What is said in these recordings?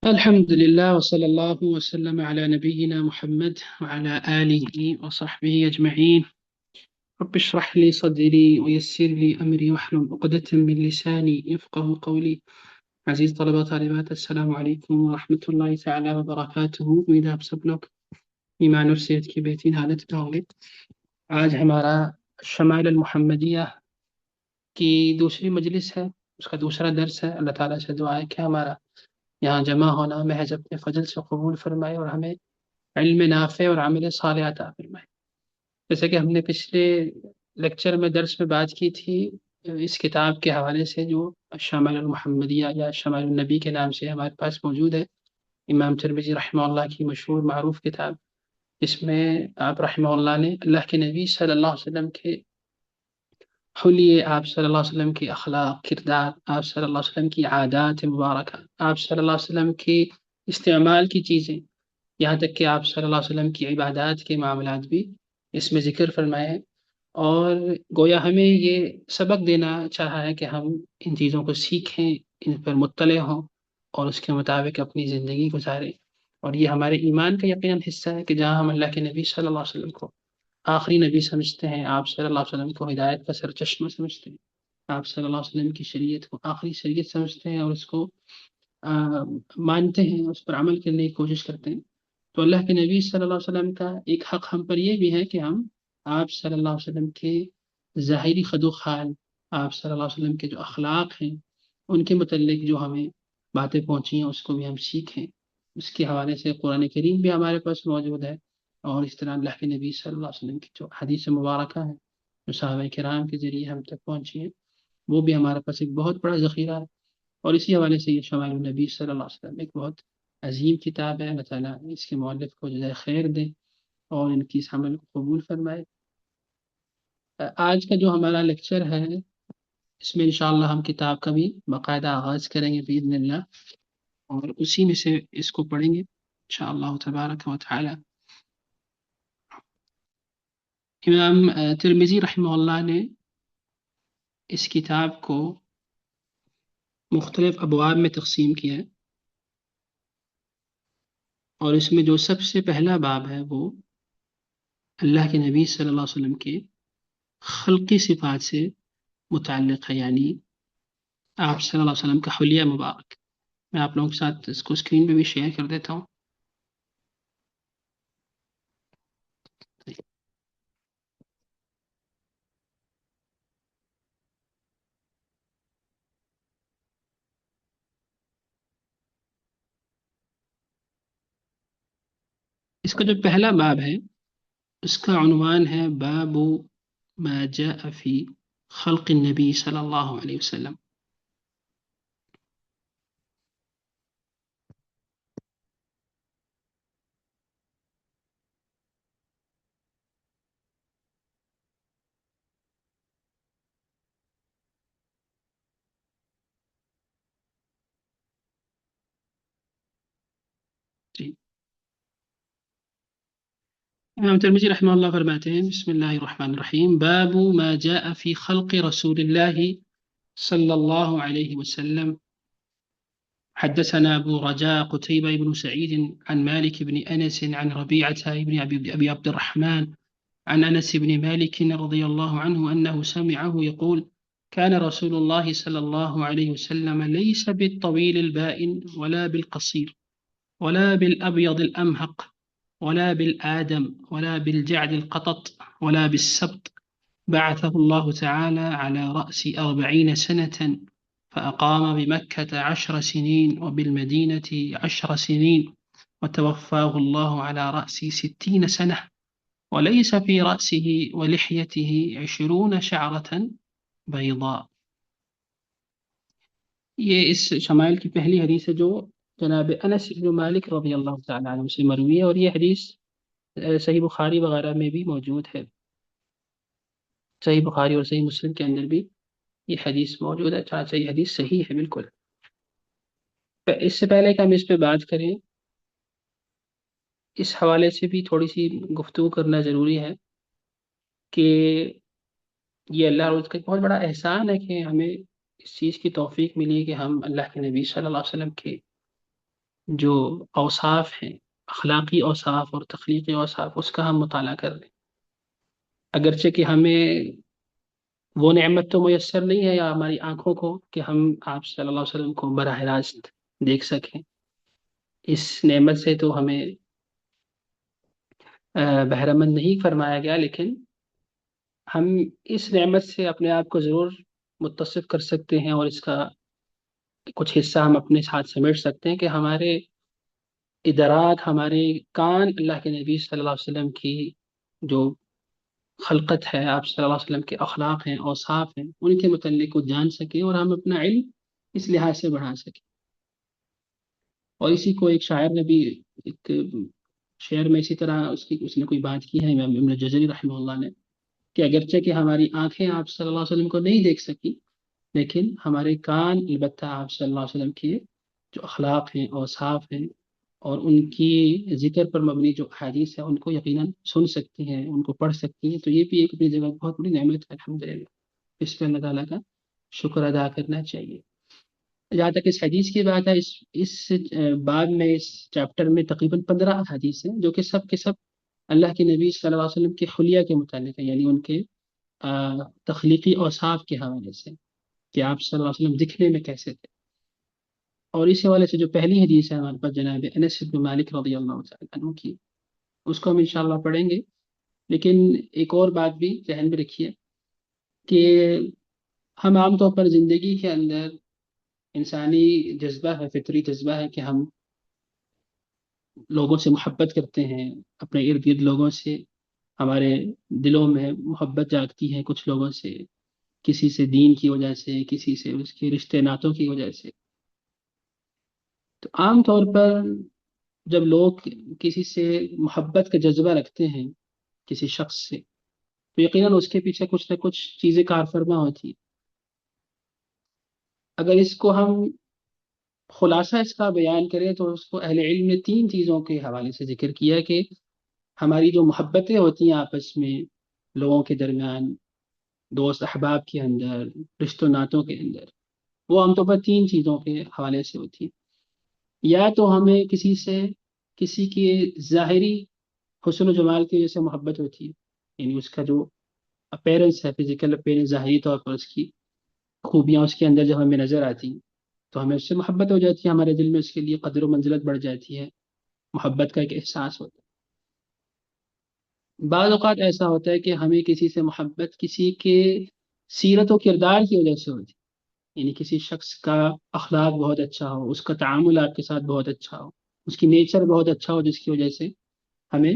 الحمد لله وصلى الله وسلم على نبينا محمد وعلى آله وصحبه أجمعين. رب اشرح لي صدري ويسر لي أمري واحلل عقدة من لساني يفقه قولي. عزیز طلبہ طالبات، السلام علیکم ورحمۃ اللہ تعالیٰ وبرکاتہ. امید ہے آپ سب لوگ ایمان اور صحت کی بہترین حالت میں ہوں گے. آج ہمارا شمائل المحمدیہ کی دوسری مجلس ہے، اس کا دوسرا درس ہے. اللہ تعالیٰ سے دعا ہے کہ ہمارا یہاں جمع ہونا محض اپنے فضل سے قبول فرمائے اور ہمیں علم نافع اور عمل صالح عطا فرمائے. جیسے کہ ہم نے پچھلے لیکچر میں درس میں بات کی تھی اس کتاب کے حوالے سے جو شمائل المحمدیہ یا شمائل النبی کے نام سے ہمارے پاس موجود ہے، امام ترمذی رحمہ اللہ کی مشہور معروف کتاب، جس میں آپ رحمہ اللہ نے اللہ کے نبی صلی اللہ علیہ وسلم کے حلیے، آپ صلی اللہ علیہ وسلم کی اخلاق کردار، آپ صلی اللہ علیہ وسلم کی عادات مبارکہ، آپ صلی اللہ علیہ وسلم کی استعمال کی چیزیں، یہاں تک کہ آپ صلی اللہ علیہ وسلم کی عبادات کے معاملات بھی اس میں ذکر فرمائے ہیں. اور گویا ہمیں یہ سبق دینا چاہا ہے کہ ہم ان چیزوں کو سیکھیں، ان پر مطلع ہوں اور اس کے مطابق اپنی زندگی گزاریں. اور یہ ہمارے ایمان کا یقیناً حصہ ہے کہ جہاں ہم اللہ کے نبی صلی اللہ علیہ وسلم کو آخری نبی سمجھتے ہیں، آپ صلی اللہ علیہ وسلم کو ہدایت کا سر چشمہ سمجھتے ہیں، آپ صلی اللہ علیہ وسلم کی شریعت کو آخری شریعت سمجھتے ہیں اور اس کو مانتے ہیں، اس پر عمل کرنے کی کوشش کرتے ہیں، تو اللہ کے نبی صلی اللہ علیہ وسلم کا ایک حق ہم پر یہ بھی ہے کہ ہم آپ صلی اللہ علیہ وسلم کے ظاہری خد و خال، آپ صلی اللہ علیہ وسلم کے جو اخلاق ہیں، ان کے متعلق جو ہمیں باتیں پہنچی ہیں اس کو بھی ہم سیکھیں. اس کے حوالے سے قرآن کریم بھی ہمارے پاس موجود ہے، اور اس طرح اللہ کے نبی صلی اللہ علیہ وسلم کی جو حدیث مبارکہ ہیں جو صحابہ کرام کے ذریعے ہم تک پہنچی ہیں، وہ بھی ہمارے پاس ایک بہت بڑا ذخیرہ ہے. اور اسی حوالے سے یہ شمائل النبی صلی اللہ علیہ وسلم ایک بہت عظیم کتاب ہے. اللہ تعالیٰ اس کے مؤلف کو جزائے خیر دے اور ان کی اس عمل کو قبول فرمائے. آج کا جو ہمارا لیکچر ہے اس میں انشاءاللہ ہم کتاب کا بھی باقاعدہ آغاز کریں گے باذن اللہ، اور اسی میں سے اس کو پڑھیں گے انشاءاللہ تبارک و تعالی. امام ترمذی رحمہ اللہ نے اس کتاب کو مختلف ابواب میں تقسیم کیا ہے، اور اس میں جو سب سے پہلا باب ہے وہ اللہ کے نبی صلی اللہ علیہ وسلم کے خلقی صفات سے متعلق ہے، یعنی آپ صلی اللہ علیہ وسلم کا حلیہ مبارک. میں آپ لوگوں کے ساتھ اس کو اسکرین پہ بھی شیئر کر دیتا ہوں. اس کا جو پہلا باب ہے اس کا عنوان ہے باب ما جاء فی خلق النبی صلی اللہ علیہ وسلم. جی، امام ترمذی رحمہ اللہ فرماتے ہیں بسم اللہ الرحمن الرحیم باب ما جاء فی خلق رسول اللہ صلی اللہ علیہ وسلم. حدثنا أبو رجاء قتيبة بن سعيد عن مالك بن أنس عن ربيعة بن أبي عبد الرحمن عن أنس بن مالك رضي الله عنه أنه سمعه يقول كان رسول الله صلى الله عليه وسلم ليس بالطويل البائن ولا بالقصير ولا بالأبيض الأمهق ولا بالآدم ولا بالجعد القطط ولا بالسبط، بعثه الله تعالى على رأس 40 سنة، فأقام بمكة 10 سنين وبالمدينة 10 سنين، وتوفاه الله على رأس 60 سنة، وليس في رأسه ولحيته 20 شعرة بيضاء. یہ اس شمائل کی پہلی حدیث ہے جو جناب انس بن مالک رضی اللہ تعالیٰ عنہ سے مروی ہے، اور یہ حدیث صحیح بخاری وغیرہ میں بھی موجود ہے. صحیح بخاری اور صحیح مسلم کے اندر بھی یہ حدیث موجود ہے، چاہے یہ حدیث صحیح ہے بالکل. اس سے پہلے کہ ہم اس پہ بات کریں، اس حوالے سے بھی تھوڑی سی گفتگو کرنا ضروری ہے کہ یہ اللہ اور اس کا ایک بہت بڑا احسان ہے کہ ہمیں اس چیز کی توفیق ملی کہ ہم اللہ کے نبی صلی اللہ علیہ وسلم کے جو اوصاف ہیں، اخلاقی اوصاف اور تخلیقی اوصاف، اس کا ہم مطالعہ کر لیں. اگرچہ کہ ہمیں وہ نعمت تو میسر نہیں ہے یا ہماری آنکھوں کو کہ ہم آپ صلی اللہ علیہ وسلم کو براہ راست دیکھ سکیں. اس نعمت سے تو ہمیں بہرہ مند نہیں فرمایا گیا، لیکن ہم اس نعمت سے اپنے آپ کو ضرور متصف کر سکتے ہیں، اور اس کا کچھ حصہ ہم اپنے ساتھ سمیٹ سکتے ہیں کہ ہمارے ادراک، ہمارے کان اللہ کے نبی صلی اللہ علیہ وسلم کی جو خلقت ہے، آپ صلی اللہ علیہ وسلم کے اخلاق ہیں، اوصاف ہیں، ان کے متعلق کو جان سکیں اور ہم اپنا علم اس لحاظ سے بڑھا سکیں. اور اسی کو ایک شاعر نے بھی ایک شعر میں اسی طرح اس نے کوئی بات کی ہے، امام ابن جزری رحمہ اللہ نے، کہ اگرچہ کہ ہماری آنکھیں آپ صلی اللہ علیہ وسلم کو نہیں دیکھ سکی، لیکن ہمارے کان البتہ آپ صلی اللہ علیہ وسلم کے جو اخلاق ہیں، اوصاف ہیں، اور ان کی ذکر پر مبنی جو احادیث ہیں ان کو یقیناً سن سکتی ہیں، ان کو پڑھ سکتی ہیں. تو یہ بھی ایک اپنی جگہ بہت بڑی نعمت ہے الحمدللہ. اس پہ اللہ تعالیٰ کا شکر ادا کرنا چاہیے. جہاں تک اس حدیث کی بات ہے، اس باب میں، اس چیپٹر میں تقریباً 15 حدیث ہیں جو کہ سب کے سب اللہ کے نبی صلی اللہ علیہ وسلم کے حلیہ کے متعلق ہے، یعنی ان کے تخلیقی اوصاف کے حوالے سے کہ آپ صلی اللہ علیہ وسلم دکھنے میں کیسے تھے. اور اس حوالے سے جو پہلی حدیث ہے ہمارے پاس جناب انس بن مالک رضی اللہ تعالیٰ عنہ کی، اس کو ہم انشاءاللہ پڑھیں گے. لیکن ایک اور بات بھی ذہن میں رکھیے کہ ہم عام طور پر زندگی کے اندر انسانی جذبہ ہے، فطری جذبہ ہے کہ ہم لوگوں سے محبت کرتے ہیں، اپنے ارد گرد لوگوں سے ہمارے دلوں میں محبت جاگتی ہے کچھ لوگوں سے، کسی سے دین کی وجہ سے، کسی سے اس کے رشتے ناتوں کی وجہ سے. تو عام طور پر جب لوگ کسی سے محبت کا جذبہ رکھتے ہیں، کسی شخص سے، تو یقیناً اس کے پیچھے کچھ نہ کچھ چیزیں کار فرما ہوتی ہیں. اگر اس کو ہم خلاصہ اس کا بیان کریں تو اس کو اہل علم نے تین چیزوں کے حوالے سے ذکر کیا ہے کہ ہماری جو محبتیں ہوتی ہیں آپس میں، لوگوں کے درمیان، دوست احباب کے اندر، رشتوں ناتوں کے اندر، وہ عام طور پر تین چیزوں کے حوالے سے ہوتی ہیں. یا تو ہمیں کسی سے کسی کی ظاہری حسن و جمال کی وجہ سے محبت ہوتی ہے، یعنی اس کا جو اپیرنس ہے، فزیکل اپیرنس، ظاہری طور پر اس کی خوبیاں اس کے اندر جب ہمیں نظر آتی ہیں تو ہمیں اس سے محبت ہو جاتی ہے، ہمارے دل میں اس کے لیے قدر و منزلت بڑھ جاتی ہے، محبت کا ایک احساس ہوتا ہے. بعض اوقات ایسا ہوتا ہے کہ ہمیں کسی سے محبت کسی کے سیرت و کردار کی وجہ سے ہوتی ہے، یعنی کسی شخص کا اخلاق بہت اچھا ہو، اس کا تعامل آپ کے ساتھ بہت اچھا ہو، اس کی نیچر بہت اچھا ہو، جس کی وجہ سے ہمیں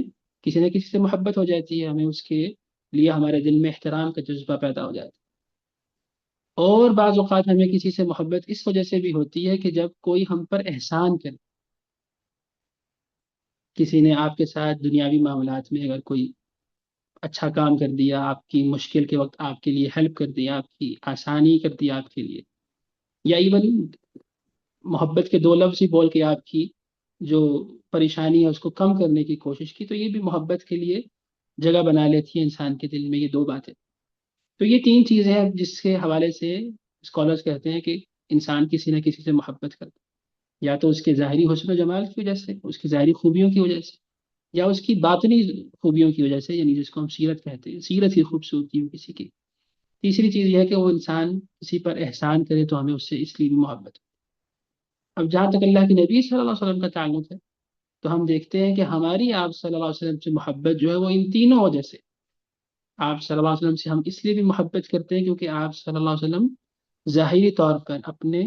کسی نہ کسی سے محبت ہو جاتی ہے، ہمیں اس کے لیے ہمارے دل میں احترام کا جذبہ پیدا ہو جاتا ہے. اور بعض اوقات ہمیں کسی سے محبت اس وجہ سے بھی ہوتی ہے کہ جب کوئی ہم پر احسان کرے، کسی نے آپ کے ساتھ دنیاوی معاملات میں اگر کوئی اچھا کام کر دیا، آپ کی مشکل کے وقت آپ کے لیے ہیلپ کر دیا، آپ کی آسانی کر دیا آپ کے لیے، یا ایون محبت کے دو لفظ ہی بول کے آپ کی جو پریشانی ہے اس کو کم کرنے کی کوشش کی، تو یہ بھی محبت کے لیے جگہ بنا لیتی ہے انسان کے دل میں. یہ دو باتیں، تو یہ تین چیزیں ہیں جس کے حوالے سے اسکالرز کہتے ہیں کہ انسان کسی نہ کسی سے محبت کرتا ہے، یا تو اس کے ظاہری حسن و جمال کی وجہ سے، اس کی ظاہری خوبیوں کی وجہ سے، یا اس کی باطنی خوبیوں کی وجہ سے، یعنی جس کو ہم سیرت کہتے ہیں، سیرت کی خوبصورتی ہو کسی کی. تیسری چیز یہ ہے کہ وہ انسان کسی پر احسان کرے تو ہمیں اس سے اس لیے بھی محبت ہو. اب جہاں تک اللہ کے نبی صلی اللہ علیہ وسلم کا تعلق ہے تو ہم دیکھتے ہیں کہ ہماری آپ صلی اللہ علیہ وسلم سے محبت جو ہے وہ ان تینوں وجہ سے. آپ صلی اللہ علیہ وسلم سے ہم اس لیے بھی محبت کرتے ہیں کیونکہ آپ صلی اللہ علیہ وسلم ظاہری طور پر اپنے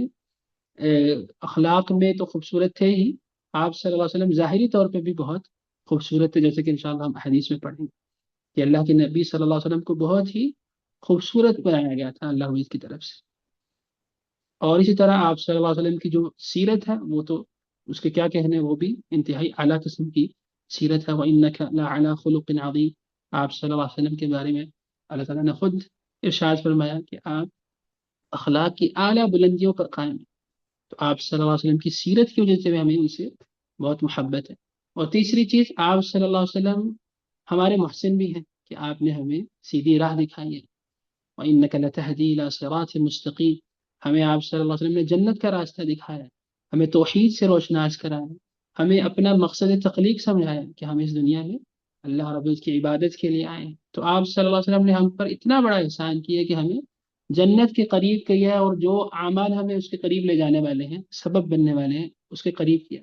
اخلاق میں تو خوبصورت تھے ہی، آپ صلی اللہ علیہ وسلم ظاہری طور پہ بھی بہت خوبصورت تھے، جیسے کہ انشاءاللہ ہم حدیث میں پڑھیں گے کہ اللہ کے نبی صلی اللہ علیہ وسلم کو بہت ہی خوبصورت بنایا گیا تھا اللہ کی طرف سے. اور اسی طرح آپ صلی اللہ علیہ وسلم کی جو سیرت ہے وہ تو اس کے کیا کہنے، وہ بھی انتہائی اعلیٰ قسم کی سیرت ہے. وَإِنَّكَ لَعَلَىٰ خُلُقٍ عَظِيمٍ، آپ صلی اللہ علیہ وسلم کے بارے میں اللہ تعالیٰ نے خود ارشاد فرمایا کہ آپ اخلاق کی اعلیٰ بلندیوں پر قائم ہیں. تو آپ صلی اللہ علیہ وسلم کی سیرت کی وجہ سے بھی ہمیں ان سے بہت محبت ہے. اور تیسری چیز، آپ صلی اللہ علیہ وسلم ہمارے محسن بھی ہیں کہ آپ نے ہمیں سیدھی راہ دکھائی ہے. وَإِنَّكَ لَتَهْدِي إِلَىٰ صِرَاطٍ مُسْتَقِيمٍ، ہمیں آپ صلی اللہ علیہ وسلم نے جنت کا راستہ دکھایا ہے، ہمیں توحید سے روشناس کرایا، ہمیں اپنا مقصد تخلیق سمجھایا کہ ہم اس دنیا میں اللہ رب العزت کی عبادت کے لیے آئے ہیں۔ تو آپ صلی اللہ علیہ وسلم نے ہم پر اتنا بڑا احسان کیا کہ ہمیں جنت کے قریب کیا ہے، اور جو اعمال ہمیں اس کے قریب لے جانے والے ہیں، سبب بننے والے ہیں، اس کے قریب کیا،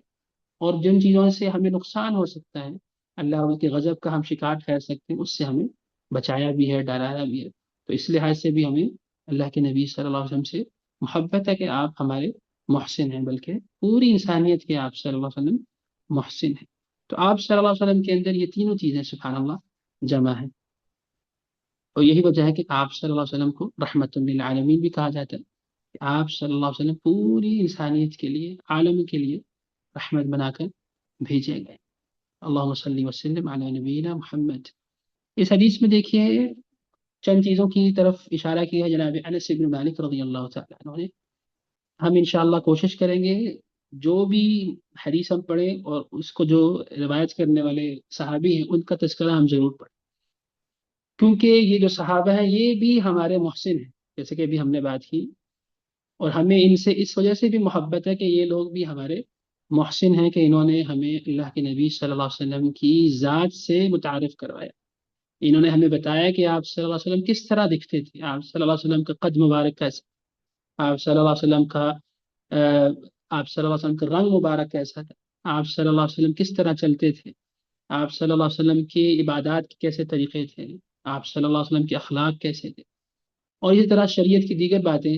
اور جن چیزوں سے ہمیں نقصان ہو سکتا ہے، اللہ رب کے غضب کا ہم شکار ٹھہر سکتے ہیں، اس سے ہمیں بچایا بھی ہے، ڈرایا بھی ہے۔ تو اس لحاظ سے بھی ہمیں اللہ کے نبی صلی اللہ علیہ وسلم سے محبت ہے کہ آپ ہمارے محسن ہیں، بلکہ پوری انسانیت کے آپ صلی اللہ علیہ وسلم محسن ہیں۔ تو آپ صلی اللہ علیہ وسلم کے اندر یہ تینوں چیزیں سبحان اللہ جمع ہیں، اور یہی وجہ ہے کہ آپ صلی اللہ علیہ وسلم کو رحمت للعالمین بھی کہا جاتا ہے، کہ آپ صلی اللہ علیہ وسلم پوری انسانیت کے لیے، عالم کے لیے رحمت بنا کر بھیجے گئے۔ اللہم صلی وسلم علی نبینا محمد۔ اس حدیث میں دیکھیے چند چیزوں کی طرف اشارہ کیا ہے جناب انس بن مالک رضی اللہ تعالیٰ عنہ نے۔ ہم انشاءاللہ کوشش کریں گے جو بھی حدیث ہم پڑھیں اور اس کو جو روایت کرنے والے صحابی ہیں ان کا تذکرہ ہم ضرور پڑھیں، کیونکہ یہ جو صحابہ ہیں یہ بھی ہمارے محسن ہیں، جیسے کہ ابھی ہم نے بات کی، اور ہمیں ان سے اس وجہ سے بھی محبت ہے کہ یہ لوگ بھی ہمارے محسن ہیں، کہ انہوں نے ہمیں اللہ کے نبی صلی اللہ علیہ وسلم کی ذات سے متعارف کروایا، انہوں نے ہمیں بتایا کہ آپ صلی اللہ علیہ وسلم کس طرح دکھتے تھے، آپ صلی اللہ علیہ وسلم کا قد مبارک کیسا، آپ صلی اللہ علیہ وسلم کا آپ صلی اللہ علیہ وسلم کا رنگ مبارک کیسا تھا، آپ صلی اللہ علیہ وسلم کس طرح چلتے تھے، آپ صلی اللہ علیہ وسلم کی عبادات کے کیسے طریقے تھے، آپ صلی اللہ علیہ وسلم کے اخلاق کیسے تھے، اور اسی طرح شریعت کی دیگر باتیں،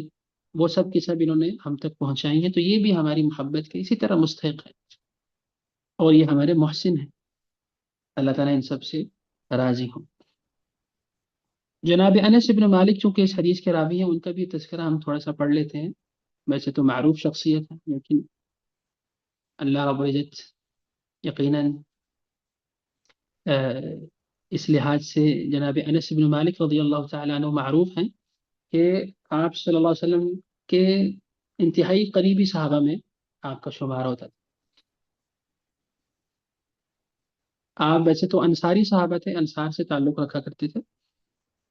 وہ سب کی سب انہوں نے ہم تک پہنچائی ہیں، تو یہ بھی ہماری محبت کے اسی طرح مستحق ہے، اور یہ ہمارے محسن ہیں، اللہ تعالیٰ ان سب سے راضی ہوں۔ جناب انس بن مالک چونکہ اس حدیث کے راوی ہیں، ان کا بھی تذکرہ ہم تھوڑا سا پڑھ لیتے ہیں، ویسے تو معروف شخصیت ہے، لیکن اللہ رب العزت یقیناً اس لحاظ سے جناب انس بن مالک رضی اللہ تعالیٰ عنہ معروف ہیں کہ آپ صلی اللہ علیہ وسلم کے انتہائی قریبی صحابہ میں آپ کا شمار ہوتا تھا۔ آپ ویسے تو انصاری صحابہ تھے، انصار سے تعلق رکھا کرتے تھے،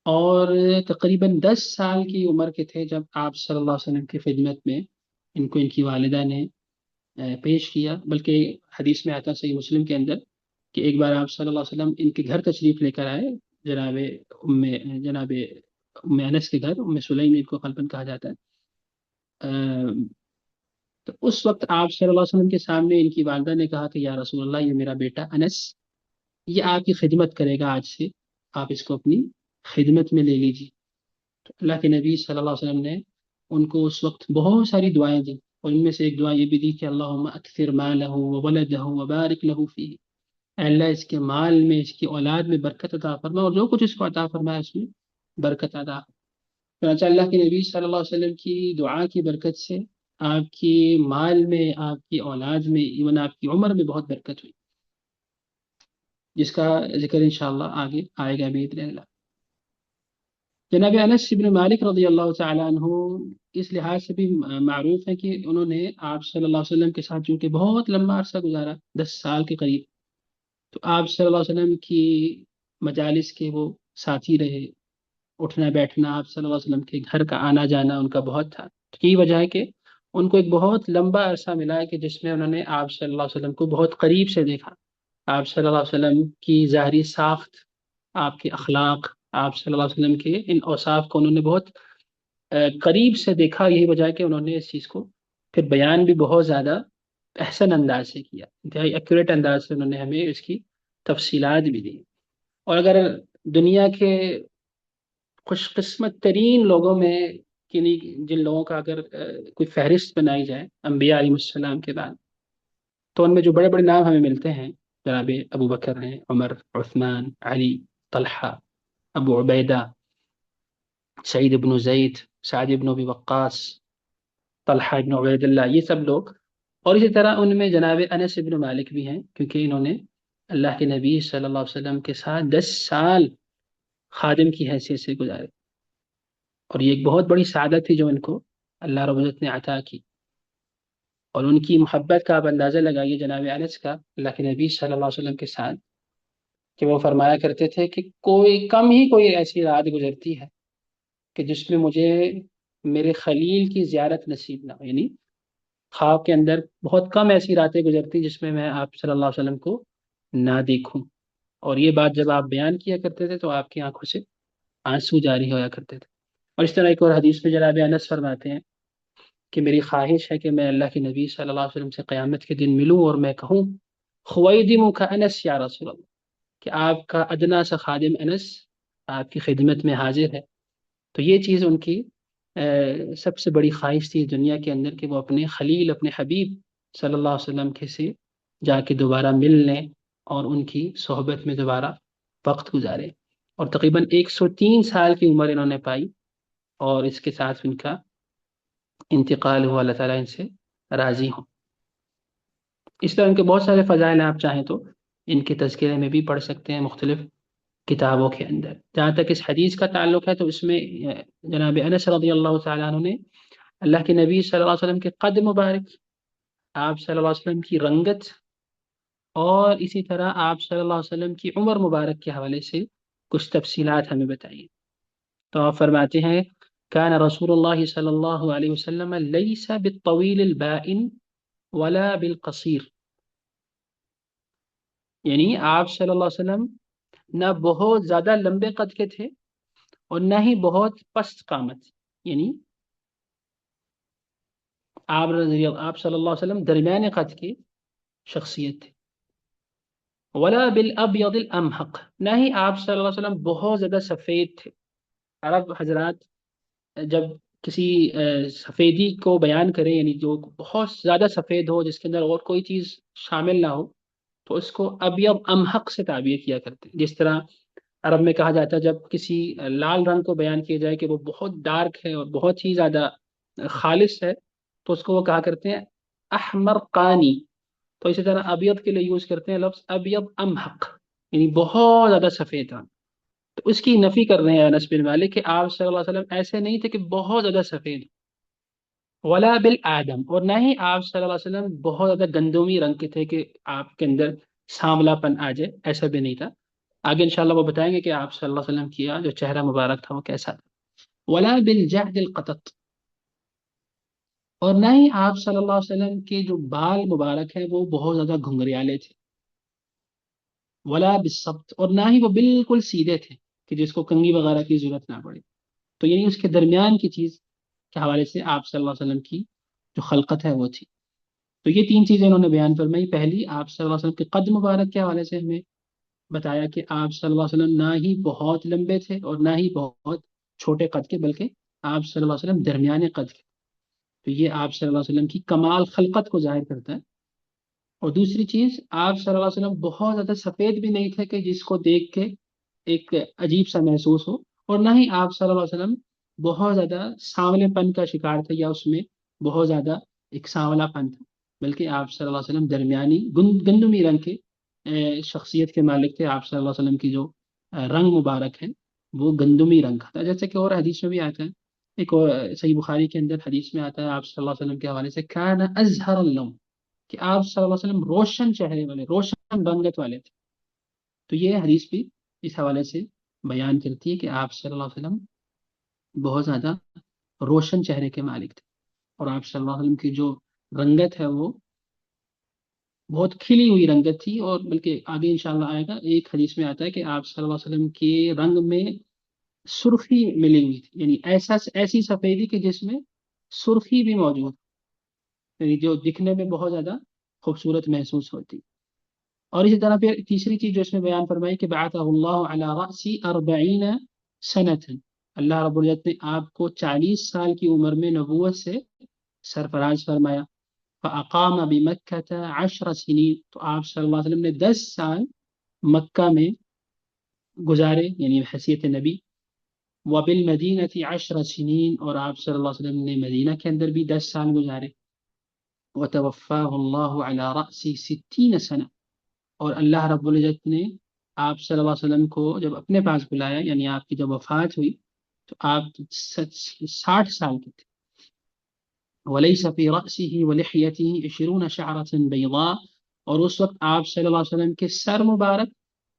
اور تقریباً 10 سال کی عمر کے تھے جب آپ صلی اللہ علیہ وسلم کی خدمت میں ان کو ان کی والدہ نے پیش کیا، بلکہ حدیث میں آتا صحیح مسلم کے اندر کہ ایک بار آپ صلی اللہ علیہ وسلم ان کے گھر تشریف لے کر آئے، جناب جناب انس کے گھر، سلیم ان کو قلباً کہا جاتا ہے۔ تو اس وقت آپ صلی اللہ علیہ وسلم کے سامنے ان کی والدہ نے کہا کہ یا رسول اللہ، یہ میرا بیٹا انس، یہ آپ کی خدمت کرے گا، آج سے آپ اس کو اپنی خدمت میں لے لیجیے۔ تو اللہ کے نبی صلی اللہ علیہ وسلم نے ان کو اس وقت بہت ساری دعائیں دیں، اور ان میں سے ایک دعا یہ بھی دی کہ اللہم اکثر مالہ وولدہ وبارک لہ فیہ، اے اللہ اس کے مال میں، اس کی اولاد میں برکت عطا فرما، اور جو کچھ اس کو عطا فرمایا اس میں برکت عطا۔ چنانچہ اللہ کے نبی صلی اللہ علیہ وسلم کی دعا کی برکت سے آپ کی مال میں، آپ کی اولاد میں، ایون آپ کی عمر میں بہت برکت ہوئی، جس کا ذکر انشاءاللہ آگے آئے گا باذن اللہ۔ جناب انس بن مالک رضی اللہ تعالیٰ عنہ اس لحاظ سے بھی معروف ہے کہ انہوں نے آپ صلی اللہ علیہ وسلم کے ساتھ چونکہ بہت لمبا عرصہ گزارا، 10 سال کے قریب، تو آپ صلی اللہ علیہ وسلم کی مجالس کے وہ ساتھی رہے، اٹھنا بیٹھنا آپ صلی اللہ علیہ وسلم کے گھر کا آنا جانا ان کا بہت تھا۔ تو یہی وجہ ہے کہ ان کو ایک بہت لمبا عرصہ ملا ہے کہ جس میں انہوں نے آپ صلی اللہ علیہ وسلم کو بہت قریب سے دیکھا، آپ صلی اللہ علیہ وسلم کی ظاہری ساخت، آپ کے اخلاق، آپ صلی اللہ علیہ وسلم کے ان اوصاف کو انہوں نے بہت قریب سے دیکھا۔ یہی وجہ ہے کہ انہوں نے اس چیز کو پھر بیان بھی بہت زیادہ احسن انداز سے کیا، انتہائی ایکوریٹ انداز سے انہوں نے ہمیں اس کی تفصیلات بھی دی۔ اور اگر دنیا کے خوش قسمت ترین لوگوں میں جن لوگوں کا اگر کوئی فہرست بنائی جائے انبیاء علیہ السلام کے بعد، تو ان میں جو بڑے بڑے نام ہمیں ملتے ہیں، جناب ابو بکر ہیں، عمر، عثمان، علی، طلحہ، ابو عبیدہ، سعید بن زید، سعد بن ابی وقاص، طلحہ بن عبید اللہ، یہ سب لوگ، اور اسی طرح ان میں جناب انس بن مالک بھی ہیں، کیونکہ انہوں نے اللہ کے نبی صلی اللہ علیہ وسلم کے ساتھ 10 سال خادم کی حیثیت سے گزارے، اور یہ ایک بہت بڑی سعادت تھی جو ان کو اللہ رب العزت نے عطا کی۔ اور ان کی محبت کا آپ اندازہ لگائیے جناب انس کا اللہ کے نبی صلی اللہ علیہ وسلم کے ساتھ، کہ وہ فرمایا کرتے تھے کہ کوئی ایسی رات گزرتی ہے کہ جس میں مجھے میرے خلیل کی زیارت نصیب نہ ہو، یعنی خواب کے اندر بہت کم ایسی راتیں گزرتی جس میں میں آپ صلی اللہ علیہ وسلم کو نہ دیکھوں، اور یہ بات جب آپ بیان کیا کرتے تھے تو آپ کی آنکھوں سے آنسو جاری ہویا کرتے تھے۔ اور اس طرح ایک اور حدیث میں جناب انس فرماتے ہیں کہ میری خواہش ہے کہ میں اللہ کے نبی صلی اللہ علیہ وسلم سے قیامت کے دن ملوں اور میں کہوں خویدمک انس یا رسول اللہ، کہ آپ کا ادنا سا خادم انس آپ کی خدمت میں حاضر ہے۔ تو یہ چیز ان کی سب سے بڑی خواہش تھی دنیا کے اندر کہ وہ اپنے خلیل اپنے حبیب صلی اللہ علیہ وسلم کے سے جا کے دوبارہ مل لیں اور ان کی صحبت میں دوبارہ وقت گزاریں۔ اور تقریباً 103 سال کی عمر انہوں نے پائی، اور اس کے ساتھ ان کا انتقال ہوا، اللہ تعالیٰ ان سے راضی ہوں۔ اس طرح ان کے بہت سارے فضائل ہیں، آپ چاہیں تو ان کے تذکرے میں بھی پڑھ سکتے ہیں مختلف کتابوں کے اندر۔ جہاں تک اس حدیث کا تعلق ہے تو اس میں جناب انس رضی اللہ تعالیٰ عنہ نے اللہ کے نبی صلی اللہ علیہ وسلم کے قد مبارک، آپ صلی اللہ علیہ وسلم کی رنگت، اور اسی طرح آپ صلی اللہ علیہ وسلم کی عمر مبارک کے حوالے سے کچھ تفصیلات ہمیں بتائیے۔ تو آپ فرماتے ہیں كان رسول اللہ صلی اللہ علیہ وسلم ليس بالطويل البائن ولا بالقصیر، یعنی آپ صلی اللہ علیہ وسلم نہ بہت زیادہ لمبے قد کے تھے اور نہ ہی بہت پست قامت، یعنی آپ صلی اللہ علیہ وسلم درمیانے قد کی شخصیت تھے۔ ولا بالابیض الامحق، نہ ہی آپ صلی اللہ علیہ وسلم بہت زیادہ سفید تھے۔ عرب حضرات جب کسی سفیدی کو بیان کریں، یعنی جو بہت زیادہ سفید ہو جس کے اندر اور کوئی چیز شامل نہ ہو، تو اس کو ابیض امحق سے تعبیر کیا کرتے ہیں۔ جس طرح عرب میں کہا جاتا ہے جب کسی لال رنگ کو بیان کیا جائے کہ وہ بہت ڈارک ہے اور بہت ہی زیادہ خالص ہے، تو اس کو وہ کہا کرتے ہیں احمر قانی۔ تو اسی طرح ابیض کے لیے یوز کرتے ہیں لفظ ابیض امحق، یعنی بہت زیادہ سفید رنگ۔ تو اس کی نفی کر رہے ہیں انس بن مالک کہ آپ صلی اللہ علیہ وسلم ایسے نہیں تھے کہ بہت زیادہ سفید، ولا بالآدم، اور نہ ہی آپ صلی اللہ علیہ وسلم بہت زیادہ گندمی رنگ کے تھے کہ آپ کے اندر سانولا پن آ جائے، ایسا بھی نہیں تھا۔ آگے انشاءاللہ وہ بتائیں گے کہ آپ صلی اللہ علیہ وسلم کیا جو چہرہ مبارک تھا وہ کیسا تھا۔ ولا بالجعد القطط، اور نہ ہی آپ صلی اللہ علیہ وسلم کے جو بال مبارک ہیں وہ بہت زیادہ گھنگریالے تھے۔ ولا بالسبط، اور نہ ہی وہ بالکل سیدھے تھے کہ جس کو کنگھی وغیرہ کی ضرورت نہ پڑے۔ تو یعنی اس کے درمیان کی چیز کے حوالے سے آپ صلی اللہ علیہ وسلم کی جو خلقت ہے وہ تھی۔ تو یہ تین چیزیں انہوں نے بیان فرمائی۔ پہلی، آپ صلی اللہ علیہ وسلم کے قد مبارک کے حوالے سے ہمیں بتایا کہ آپ صلی اللہ علیہ وسلم نہ ہی بہت لمبے تھے اور نہ ہی بہت چھوٹے قد کے، بلکہ آپ صلی اللہ علیہ وسلم درمیانے قد کے۔ تو یہ آپ صلی اللہ علیہ وسلم کی کمال خلقت کو ظاہر کرتا ہے۔ اور دوسری چیز، آپ صلی اللہ علیہ وسلم بہت زیادہ سفید بھی نہیں تھے کہ جس کو دیکھ کے ایک عجیب سا محسوس ہو، اور نہ ہی آپ صلی اللہ علیہ وسلم بہت زیادہ سانولے پن کا شکار تھے یا اس میں بہت زیادہ ایک سانولا پن تھا، بلکہ آپ صلی اللہ علیہ وسلم درمیانی گندمی رنگ کے شخصیت کے مالک تھے۔ آپ صلی اللہ علیہ وسلم کی جو رنگ مبارک ہے وہ گندمی رنگ کا تھا، جیسے کہ اور حدیث میں بھی آتا ہے، ایک اور صحیح بخاری کے اندر حدیث میں آتا ہے آپ صلی اللہ علیہ وسلم کے حوالے سے کان ازہر اللون، کہ آپ صلی اللہ علیہ وسلم روشن چہرے والے، روشن رنگت والے تھے۔ تو یہ حدیث بھی اس حوالے سے بیان کرتی ہے کہ آپ صلی اللہ علیہ وسلم بہت زیادہ روشن چہرے کے مالک تھے، اور آپ صلی اللہ علیہ وسلم کی جو رنگت ہے وہ بہت کھلی ہوئی رنگت تھی، اور بلکہ آگے انشاءاللہ آئے گا، ایک حدیث میں آتا ہے کہ آپ صلی اللہ علیہ وسلم کے رنگ میں سرخی ملی ہوئی تھی، یعنی ایسی سفیدی کہ جس میں سرخی بھی موجود، یعنی جو دکھنے میں بہت زیادہ خوبصورت محسوس ہوتی۔ اور اسی طرح پھر تیسری چیز جو اس میں بیان فرمائی کہ بعثہ اللہ علی رأس 40 سنۃ، اللہ رب العزت نے آپ کو 40 سال کی عمر میں نبوت سے سرفراز فرمایا۔ فاقام بمکہ 10 سنین، تو آپ صلی اللہ علیہ وسلم نے 10 سال مکہ میں گزارے، یعنی حیثیت نبی۔ وبالمدینہ 10 سنین، اور آپ صلی اللہ علیہ وسلم نے مدینہ کے اندر بھی 10 سال گزارے۔ وتوفاه الله على رأس 60 سنة، اور اللہ رب العزت نے آپ صلی اللہ علیہ وسلم کو جب اپنے پاس بلایا، یعنی آپ کی جب وفات ہوئی تو آپ 60 سال کے تھے۔ وَلَيْسَ فِي رَأْسِهِ وَلِحْيَتِهِ 20 شَعْرَةً بَيْضَاء، اور اس وقت آپ صلی اللہ علیہ وسلم کے سر مبارک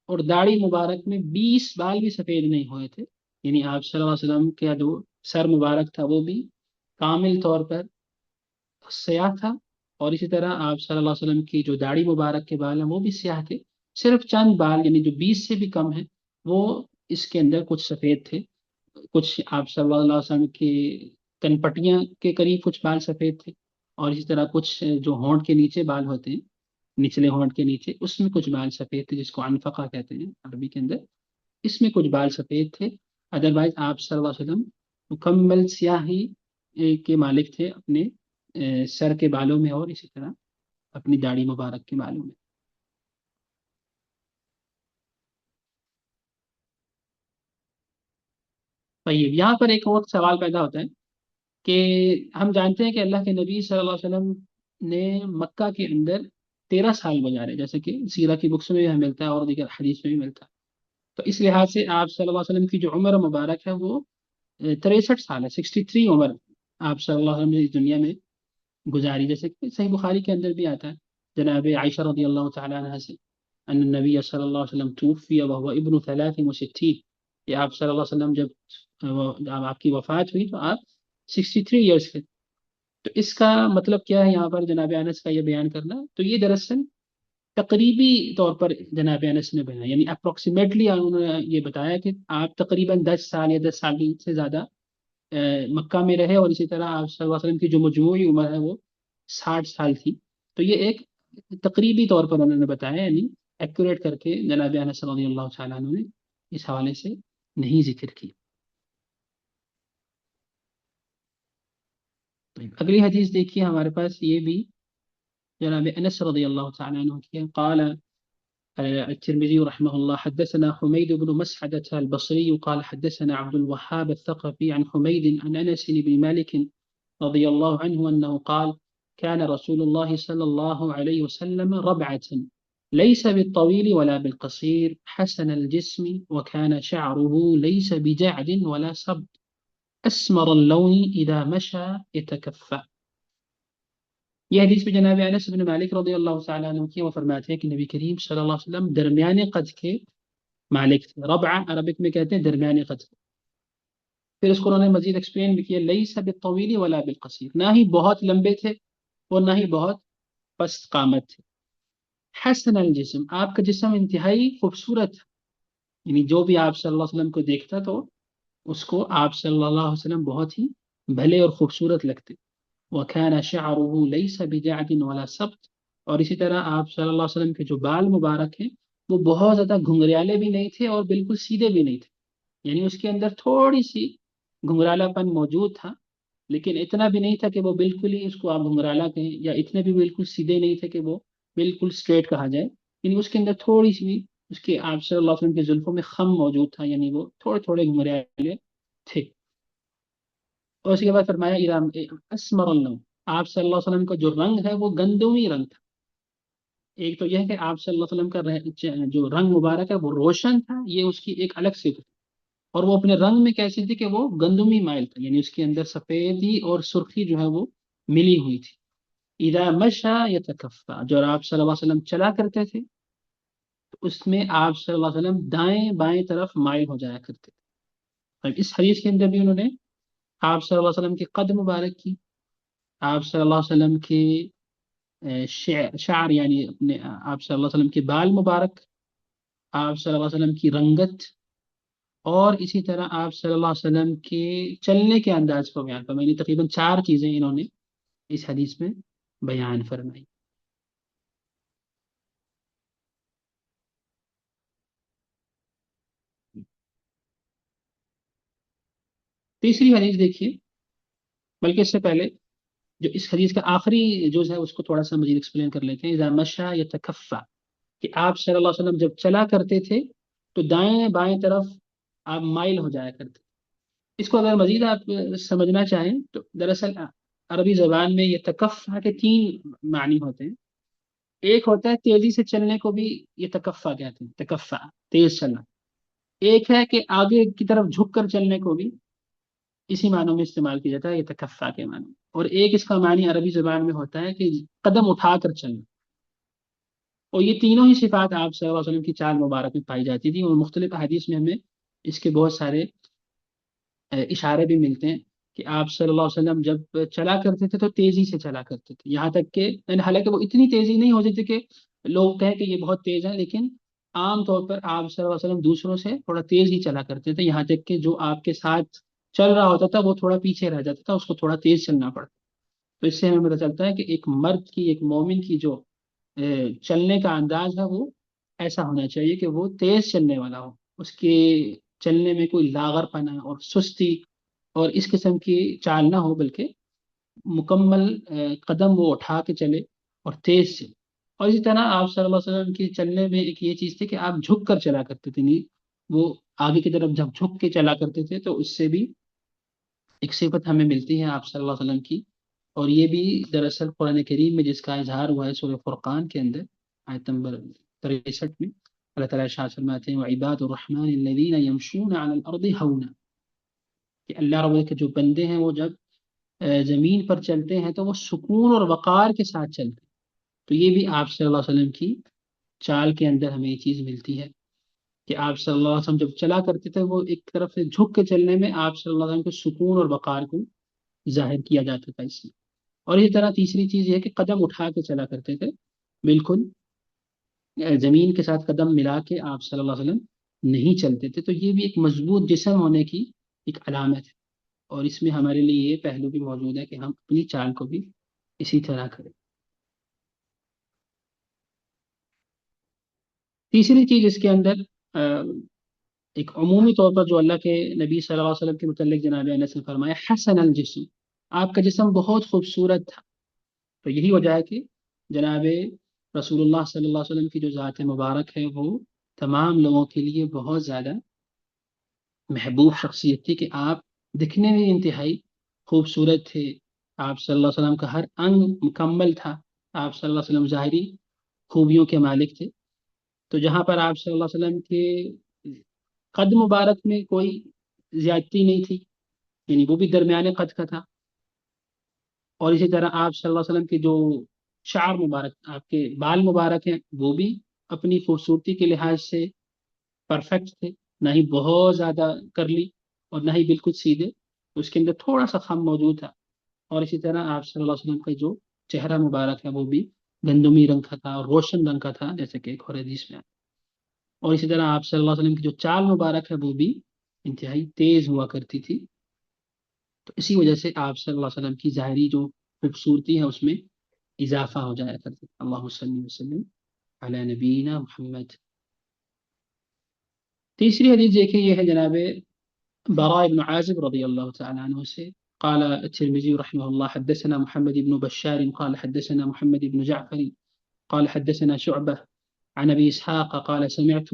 اور داڑھی مبارک میں 20 بال بھی سفید نہیں ہوئے تھے، یعنی آپ صلی اللہ علیہ وسلم کا جو سر مبارک تھا وہ بھی کامل طور پر سیاہ تھا، اور اسی طرح آپ صلی اللہ علیہ وسلم کی جو داڑھی مبارک کے بال ہیں وہ بھی سیاہ تھے، صرف چند بال یعنی جو 20 سے بھی کم ہیں وہ اس کے اندر کچھ سفید تھے، کچھ آپ صلی اللہ علیہ وسلم کی کنپٹیاں کے قریب کچھ بال سفید تھے، اور اسی طرح کچھ جو ہونٹ کے نیچے بال ہوتے ہیں، نچلے ہونٹ کے نیچے اس میں کچھ بال سفید تھے، جس کو انفقہ کہتے ہیں عربی کے اندر، اس میں کچھ بال سفید تھے۔ ادروائز آپ صلی اللہ علیہ وسلم مکمل سیاہی کے مالک تھے اپنے سر کے بالوں میں، اور اسی طرح اپنی داڑھی مبارک کے بالوں میں۔ طیب، یہاں پر ایک اور سوال پیدا ہوتا ہے کہ ہم جانتے ہیں کہ اللہ کے نبی صلی اللہ علیہ وسلم نے مکہ کے اندر 13 سال گزارے، جیسے کہ سیرہ کی بکس میں بھی ہمیں ملتا ہے اور دیگر حدیث میں بھی ملتا ہے۔ تو اس لحاظ سے آپ صلی اللہ علیہ وسلم کی جو عمر مبارک ہے وہ 63 سال ہے، 63 عمر آپ صلی اللہ علیہ وسلم نے اس دنیا میں گزاری، جیسے کہ صحیح بخاری کے اندر بھی آتا ہے جناب عائشہ رضی اللہ تعالیٰ عنہ سے ان النبی صلی اللہ علیہ وسلم توفی وهو ابن 63، کہ آپ صلی اللہ علیہ وسلم جب آپ کی وفات ہوئی تو آپ 63 ایئرس کے۔ تو اس کا مطلب کیا ہے یہاں پر جناب انس کا یہ بیان کرنا؟ تو یہ دراصل تقریبی طور پر جناب انس نے بیان، یعنی اپروکسیمیٹلی انہوں نے یہ بتایا کہ آپ تقریباً 10 سال یا 10 سال سے زیادہ مکہ میں رہے، اور اسی طرح آپ صلی اللہ علیہ وسلم کی جو مجموعی عمر ہے وہ 60 سال تھی۔ تو یہ ایک تقریبی طور پر انہوں نے بتایا، یعنی ایکوریٹ کر کے جناب انس رضی اللہ تعالیٰ عنہ نے اس حوالے سے نہیں ذکر کی۔ طيب، اگلی حدیث دیکھیے ہمارے پاس یہ بھی جناب انس رضی اللہ تعالیٰ عنہ کی ہے۔ قال الترمذي رحمه الله حدثنا حميد بن مسعدة البصري قال حدثنا عبد الوهاب الثقفي عن حميد عن انس بن مالك رضي الله عنه أنه قال كان رسول الله صلى الله عليه وسلم ربعة ليس بالطويل ولا بالقصير حسن الجسم وكان شعره ليس بجعد ولا صب أسمر اللون إذا مشى يتكفى۔ یہ حدیث بھی جناب انس بن مالک رضی اللہ تعالیٰ عنہ کی، وہ فرماتے ہیں کہ نبی کریم صلی اللہ علیہ وسلم درمیانے قد کے مالک تھے۔ ربع عربک میں کہتے ہیں درمیانے قد کے۔ پھر اس کو انہوں نے مزید ایکسپلین بھی کیا، لیس بالطویل ولا بالقصیر، نہ ہی بہت لمبے تھے اور نہ ہی بہت پست قامت تھے۔ حسن الجسم، آپ کا جسم انتہائی خوبصورت تھا، یعنی جو بھی آپ صلی اللہ علیہ وسلم کو دیکھتا تو اس کو آپ صلی اللہ علیہ وسلم بہت ہی بھلے اور خوبصورت لگتے۔ وَكَانَ شَعْرُهُ لَيْسَ بِجَعْدٍ وَلَا سَبْتٍ، اور اسی طرح آپ صلی اللہ علیہ وسلم کے جو بال مبارک ہیں وہ بہت زیادہ گھنگریالے بھی نہیں تھے اور بالکل سیدھے بھی نہیں تھے، یعنی اس کے اندر تھوڑی سی گھنگرالا پن موجود تھا، لیکن اتنا بھی نہیں تھا کہ وہ بالکل ہی اس کو آپ گھنگرالا کہیں، یا اتنے بھی بالکل سیدھے نہیں تھے کہ وہ بالکل اسٹریٹ کہا جائے، یعنی اس کے اندر تھوڑی سی اس کے آپ صلی اللہ علیہ وسلم کے زلفوں میں خم موجود تھا، یعنی وہ تھوڑے تھوڑے گھنگریالے تھے۔ اور اس کے بعد فرمایا اسمر اللون، آپ صلی اللہ علیہ وسلم کا جو رنگ ہے وہ گندمی رنگ تھا۔ ایک تو یہ ہے کہ آپ صلی اللہ علیہ وسلم کا جو رنگ مبارک ہے وہ روشن تھا، یہ اس کی ایک الگ صفت ہے، اور وہ اپنے رنگ میں کیسی تھی کہ وہ گندمی مائل تھا، یعنی اس کے اندر سفیدی اور سرخی جو ہے وہ ملی ہوئی تھی۔ اذا مشى يتكفى، جو آپ صلی اللہ علیہ وسلم چلا کرتے تھے تو اس میں آپ صلی اللہ علیہ وسلم دائیں بائیں طرف مائل ہو جایا کرتے تھے۔ اور اس حدیث کے اندر بھی انہوں نے آپ صلی اللہ علیہ وسلم کے قد مبارک کی، آپ صلی اللہ علیہ وسلم کے شعر یعنی اپنے آپ صلی اللہ علیہ وسلم کے بال مبارک، آپ صلی اللہ علیہ وسلم کی رنگت، اور اسی طرح آپ صلی اللہ علیہ وسلم کے چلنے کے انداز کو بیان فرمائی، یعنی تقریباً 4 چیزیں انہوں نے اس حدیث میں بیان فرمائی۔ تیسری حدیث دیکھیے، بلکہ اس سے پہلے جو اس حدیث کا آخری جز ہے اس کو تھوڑا سا مزید ایکسپلین کر لیتے ہیں۔ اذا مشى يتكفى، کہ آپ صلی اللہ علیہ وسلم جب چلا کرتے تھے تو دائیں بائیں طرف آپ مائل ہو جایا کرتے۔ اس کو اگر مزید آپ سمجھنا چاہیں تو دراصل عربی زبان میں یہ تکفع کے 3 معنی ہوتے ہیں۔ ایک ہوتا ہے تیزی سے چلنے کو بھی یہ تکفع کہتے ہیں، تکفع تیز چلنا۔ ایک ہے کہ آگے کی طرف جھک کر چلنے کو بھی اسی معنوں میں استعمال کیا جاتا ہے، یہ تکفع کے معنی۔ اور ایک اس کا معنی عربی زبان میں ہوتا ہے کہ قدم اٹھا کر چلنا۔ اور یہ تینوں ہی صفات آپ صلی اللہ علیہ وسلم کی چال مبارک میں پائی جاتی تھی، اور مختلف حدیث میں ہمیں اس کے بہت سارے اشارے بھی ملتے ہیں۔ کہ آپ صلی اللہ علیہ وسلم جب چلا کرتے تھے تو تیزی سے چلا کرتے تھے، یہاں تک کہ یعنی حالانکہ وہ اتنی تیزی نہیں ہوتی تھی کہ لوگ کہیں کہ یہ بہت تیز ہے، لیکن عام طور پر آپ صلی اللہ علیہ وسلم دوسروں سے تھوڑا تیز ہی چلا کرتے تھے، یہاں تک کہ جو آپ کے ساتھ چل رہا ہوتا تھا وہ تھوڑا پیچھے رہ جاتا تھا، اس کو تھوڑا تیز چلنا پڑتا۔ تو اس سے ہمیں پتہ چلتا ہے کہ ایک مرد کی، ایک مومن کی جو چلنے کا انداز ہے وہ ایسا ہونا چاہیے کہ وہ تیز چلنے والا ہو، اس کے چلنے میں کوئی لاغر پنا اور سستی اور اس قسم کی چال نہ ہو، بلکہ مکمل قدم وہ اٹھا کے چلے اور تیز چلے۔ اور اسی طرح آپ صلی اللہ علیہ وسلم کی چلنے میں ایک یہ چیز تھی کہ آپ جھک کر چلا کرتے تھے، نہیں وہ آگے کی طرف جب جھک کے چلا کرتے تھے تو اس سے بھی ایک صفت ہمیں ملتی ہے آپ صلی اللہ علیہ وسلم کی۔ اور یہ بھی دراصل قرآن کریم میں جس کا اظہار ہوا ہے سورہ فرقان کے اندر آیت نمبر 63 میں، اللہ تعالیٰ ارشاد فرماتے ہیں وعباد الرحمن الذین یمشون علی الارض ہونا، کہ اللہ رب کے جو بندے ہیں وہ جب زمین پر چلتے ہیں تو وہ سکون اور وقار کے ساتھ چلتے ہیں۔ تو یہ بھی آپ صلی اللہ علیہ وسلم کی چال کے اندر ہمیں یہ چیز ملتی ہے کہ آپ صلی اللہ علیہ وسلم جب چلا کرتے تھے وہ ایک طرف سے جھک کے چلنے میں آپ صلی اللہ علیہ وسلم کو سکون اور وقار کو ظاہر کیا جاتا تھا اس میں۔ اور اسی طرح تیسری چیز یہ ہے کہ قدم اٹھا کے چلا کرتے تھے، بالکل زمین کے ساتھ قدم ملا کے آپ صلی اللہ علیہ وسلم نہیں چلتے تھے۔ تو یہ بھی ایک مضبوط جسم ہونے کی ایک علامت ہے، اور اس میں ہمارے لیے یہ پہلو بھی موجود ہے کہ ہم اپنی چال کو بھی اسی طرح کریں۔ تیسری چیز اس کے اندر ایک عمومی طور پر جو اللہ کے نبی صلی اللہ علیہ وسلم کے متعلق جناب انس نے فرمایا حسن الجسم، آپ کا جسم بہت خوبصورت تھا۔ تو یہی وجہ ہے کہ جناب رسول اللہ صلی اللہ علیہ وسلم کی جو ذات مبارک ہے وہ تمام لوگوں کے لیے بہت زیادہ محبوب شخصیت تھی، کہ آپ دکھنے میں انتہائی خوبصورت تھے، آپ صلی اللہ علیہ وسلم کا ہر انگ مکمل تھا، آپ صلی اللہ علیہ وسلم ظاہری خوبیوں کے مالک تھے۔ تو جہاں پر آپ صلی اللہ علیہ وسلم کے قد مبارک میں کوئی زیادتی نہیں تھی، یعنی وہ بھی درمیانے قد کا تھا، اور اسی طرح آپ صلی اللہ علیہ وسلم کے جو شعر مبارک، آپ کے بال مبارک ہیں، وہ بھی اپنی خوبصورتی کے لحاظ سے پرفیکٹ تھے، نہ ہی بہت زیادہ کرلی اور نہ ہی بالکل سیدھے، اس کے اندر تھوڑا سا خم موجود تھا۔ اور اسی طرح آپ صلی اللہ علیہ وسلم کا جو چہرہ مبارک ہے وہ بھی گندمی رنگ کا تھا اور روشن رنگ کا تھا، جیسے کہ ایک اور حدیث میں آتا ہے۔ اور اسی طرح آپ صلی اللہ علیہ وسلم کی جو چال مبارک ہے وہ بھی انتہائی تیز ہوا کرتی تھی۔ تو اسی وجہ سے آپ صلی اللہ علیہ وسلم کی ظاہری جو خوبصورتی ہے اس میں اضافہ ہو جایا کرتا تھا۔ اللہم صلی وسلم علی نبینا محمد۔ تیسری حدیث دیکھیں، یہ ہے جناب براء بن عازب رضی اللہ تعالی عنہ سے، قال الترمذي رحمه الله حدثنا محمد بن بشار قال حدثنا محمد بن جعفر قال حدثنا شعبة عن أبي إسحاق قال سمعت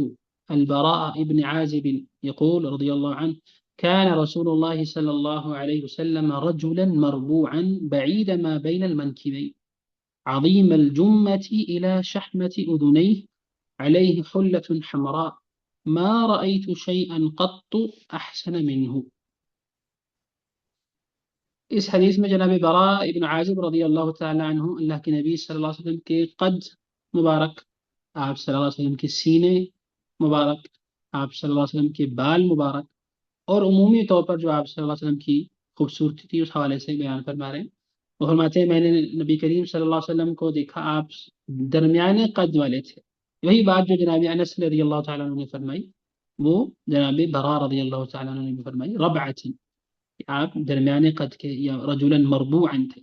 البراء بن عازب يقول رضي الله عنه كان رسول الله صلى الله عليه وسلم رجلا مربوعا بعيد ما بين المنكبين عظيم الجمة إلى شحمة أذنيه عليه حلة حمراء ما رأيت شيئا قط أحسن منه۔ اس حدیث میں جناب براء ابن عازب رضی اللہ تعالی عنہ اللہ کے نبی صلی اللہ علیہ وسلم کے قد مبارک، آپ صلی اللہ علیہ وسلم کے سینے مبارک، آپ صلی اللہ علیہ وسلم کے بال مبارک، اور عمومی طور پر جو آپ صلی اللہ علیہ وسلم کی خوبصورتی تھی اس حوالے سے بیان فرما رہے ہیں۔ وہ فرماتے ہیں میں نے نبی کریم صلی اللہ علیہ وسلم کو دیکھا، آپ درمیانے قد والے تھے۔ وہی بات جو جناب انس رضی اللہ تعالیٰ عنہ نے فرمائی وہ جناب براء رضی اللہ تعالیٰ عنہ نے بھی فرمائی، ربعۃ، آپ درمیانے قد کے یا رجلا مربوعا تھے،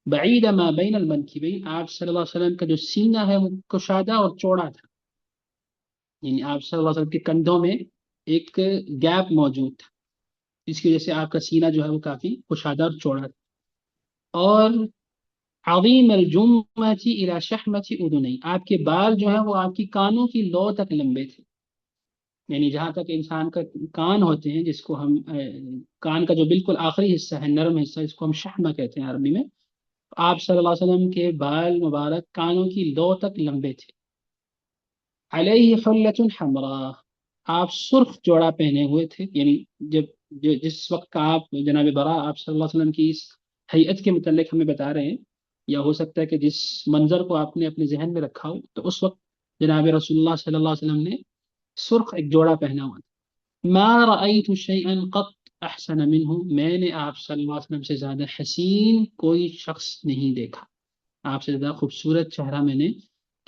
بعید ما بین المنکبین، آپ صلی اللہ علیہ وسلم کا جو سینہ ہے وہ کشادہ اور چوڑا تھا، یعنی آپ صلی اللہ علیہ وسلم کے کندھوں میں ایک گیپ موجود تھا، اس کی وجہ سے آپ کا سینہ جو ہے وہ کافی کشادہ اور چوڑا تھا۔ اور عظیم الجمۃ الی شحمۃ اذنی، آپ کے بال جو ہیں وہ آپ کی کانوں کی لو تک لمبے تھے، یعنی جہاں تک انسان کا کان ہوتے ہیں، جس کو ہم کان کا جو بالکل آخری حصہ ہے، نرم حصہ، اس کو ہم شحمہ کہتے ہیں عربی میں، آپ صلی اللہ علیہ وسلم کے بال مبارک کانوں کی لو تک لمبے تھے۔ علیہ حلۃ حمراء، آپ سرخ جوڑا پہنے ہوئے تھے، یعنی جس وقت کا آپ جناب براء آپ صلی اللہ علیہ وسلم کی اس حیت کے متعلق ہمیں بتا رہے ہیں، یا ہو سکتا ہے کہ جس منظر کو آپ نے اپنے ذہن میں رکھا ہو، تو اس وقت جناب رسول اللہ صلی اللہ علیہ وسلم نے سرخ ایک جوڑا پہنا ہوا تھا۔ ما رأيت شيئا قط، احسن منہ، میں نے آپ صلی اللہ علیہ وسلم سے زیادہ حسین کوئی شخص نہیں دیکھا، آپ سے زیادہ خوبصورت چہرہ میں نے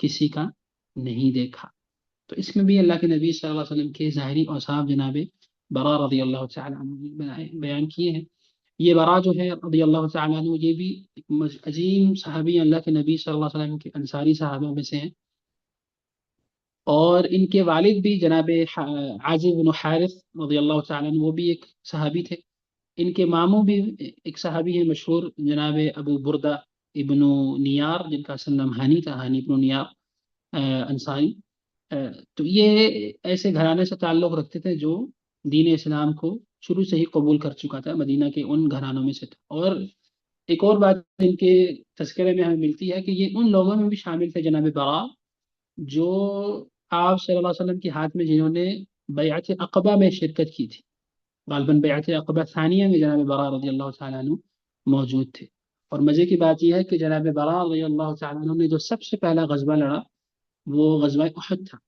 کسی کا نہیں دیکھا۔ تو اس میں بھی اللہ کے نبی صلی اللہ علیہ وسلم کے ظاہری اوصاف جناب برا رضی اللہ تعالیٰ عنہ نے بیان کیے ہیں۔ یہ برا جو ہے رضی اللہ تعالیٰ عنہ، یہ بھی ایک عظیم صحابی اللہ کے نبی صلی اللہ علیہ وسلم کے انصاری صحابہ میں سے ہیں، اور ان کے والد بھی جناب عازب بن حارث رضی اللہ تعالیٰ عنہ، وہ بھی ایک صحابی تھے۔ ان کے ماموں بھی ایک صحابی ہیں مشہور، جناب ابو بردہ ابن نیار، جن کا اصل نام ہانی تھا، ہانی ابن نیار انصاری۔ تو یہ ایسے گھرانے سے تعلق رکھتے تھے جو دین اسلام کو شروع سے ہی قبول کر چکا تھا، مدینہ کے ان گھرانوں میں سے تھا۔ اور ایک اور بات ان کے تذکرے میں ہمیں ملتی ہے کہ یہ ان لوگوں میں بھی شامل تھے جناب برا، جو آپ صلی اللہ علیہ وسلم کے ہاتھ میں جنہوں نے بیعت عقبہ میں شرکت کی تھی، غالباً بیعت عقبہ ثانیہ میں جناب برا رضی اللہ تعالیٰ عنہ موجود تھے۔ اور مزے کی بات یہ ہے کہ جناب برا رضی اللہ تعالیٰ عنہ نے جو سب سے پہلا غزوہ لڑا وہ غزوہ احد تھا۔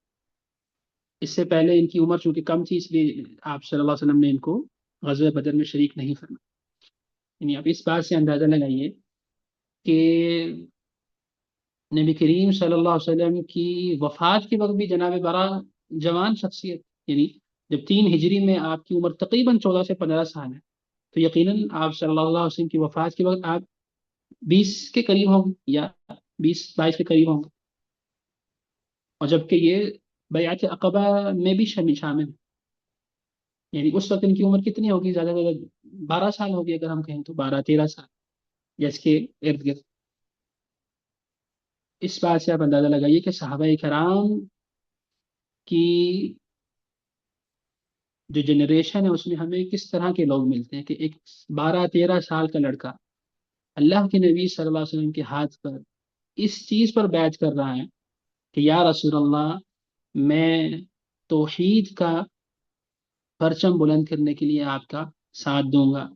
اس سے پہلے ان کی عمر چونکہ کم تھی، اس لیے آپ صلی اللہ علیہ وسلم نے ان کو غزوہ بدر میں شریک نہیں فرمایا۔ یعنی آپ اس بات سے اندازہ لگائیے کہ نبی کریم صلی اللہ علیہ وسلم کی وفات کے وقت بھی جناب برا جوان شخصیت، یعنی جب 3 ہجری میں آپ کی عمر تقریباً 14 سے 15 سال ہے، تو یقیناً آپ صلی اللہ علیہ وسلم کی وفات کے وقت آپ 20 کے قریب ہوں گے، یا 20-22 کے قریب ہوں گے، اور جبکہ یہ بیعت عقبہ میں بھی شامل ہے۔ یعنی اس وقت ان کی عمر کتنی ہوگی؟ زیادہ سے زیادہ 12 سال ہوگی، اگر ہم کہیں تو 12-13 سال، یا اس کے ارد گرد۔ اس بات سے آپ اندازہ لگائیے کہ صحابہ کرام کی جو جنریشن ہے اس میں ہمیں کس طرح کے لوگ ملتے ہیں، کہ ایک 12-13 سال کا لڑکا اللہ کے نبی صلی اللہ علیہ وسلم کے ہاتھ پر اس چیز پر بیعت کر رہا ہے کہ یا رسول اللہ، میں توحید کا پرچم بلند کرنے کے لیے آپ کا ساتھ دوں گا،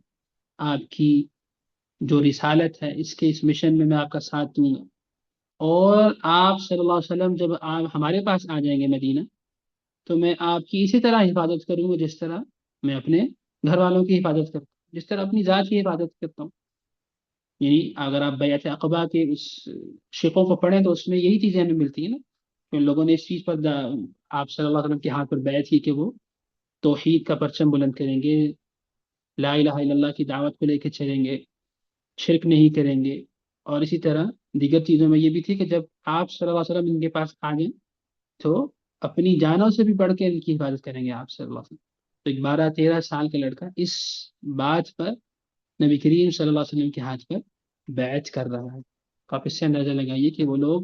آپ کی جو رسالت ہے اس مشن میں آپ کا ساتھ دوں گا، اور آپ صلی اللہ علیہ وسلم جب آپ ہمارے پاس آ جائیں گے مدینہ، تو میں آپ کی اسی طرح حفاظت کروں گا جس طرح میں اپنے گھر والوں کی حفاظت کرتا ہوں، جس طرح اپنی ذات کی حفاظت کرتا ہوں۔ یعنی اگر آپ بیعت عقبہ کے اس شقوں کو پڑھیں تو اس میں یہی چیزیں ہمیں ملتی ہیں نا، کہ ان لوگوں نے اس چیز پر آپ صلی اللہ علیہ وسلم کے ہاتھ پر بیعت کی کہ وہ توحید کا پرچم بلند کریں گے، لا الہ الا اللہ کی دعوت کو لے کے چلیں گے، شرک نہیں کریں گے، اور اسی طرح دیگر چیزوں میں یہ بھی تھی کہ جب آپ صلی اللہ علیہ وسلم ان کے پاس آ گئے تو اپنی جانوں سے بھی بڑھ کے ان کی حفاظت کریں گے آپ صلی اللہ علیہ وسلم۔ تو ایک 12-13 سال کا لڑکا اس بات پر نبی کریم صلی اللہ علیہ وسلم کے ہاتھ پر بیعت کر رہا ہے۔ تو آپ اس سے اندازہ لگائیے کہ وہ لوگ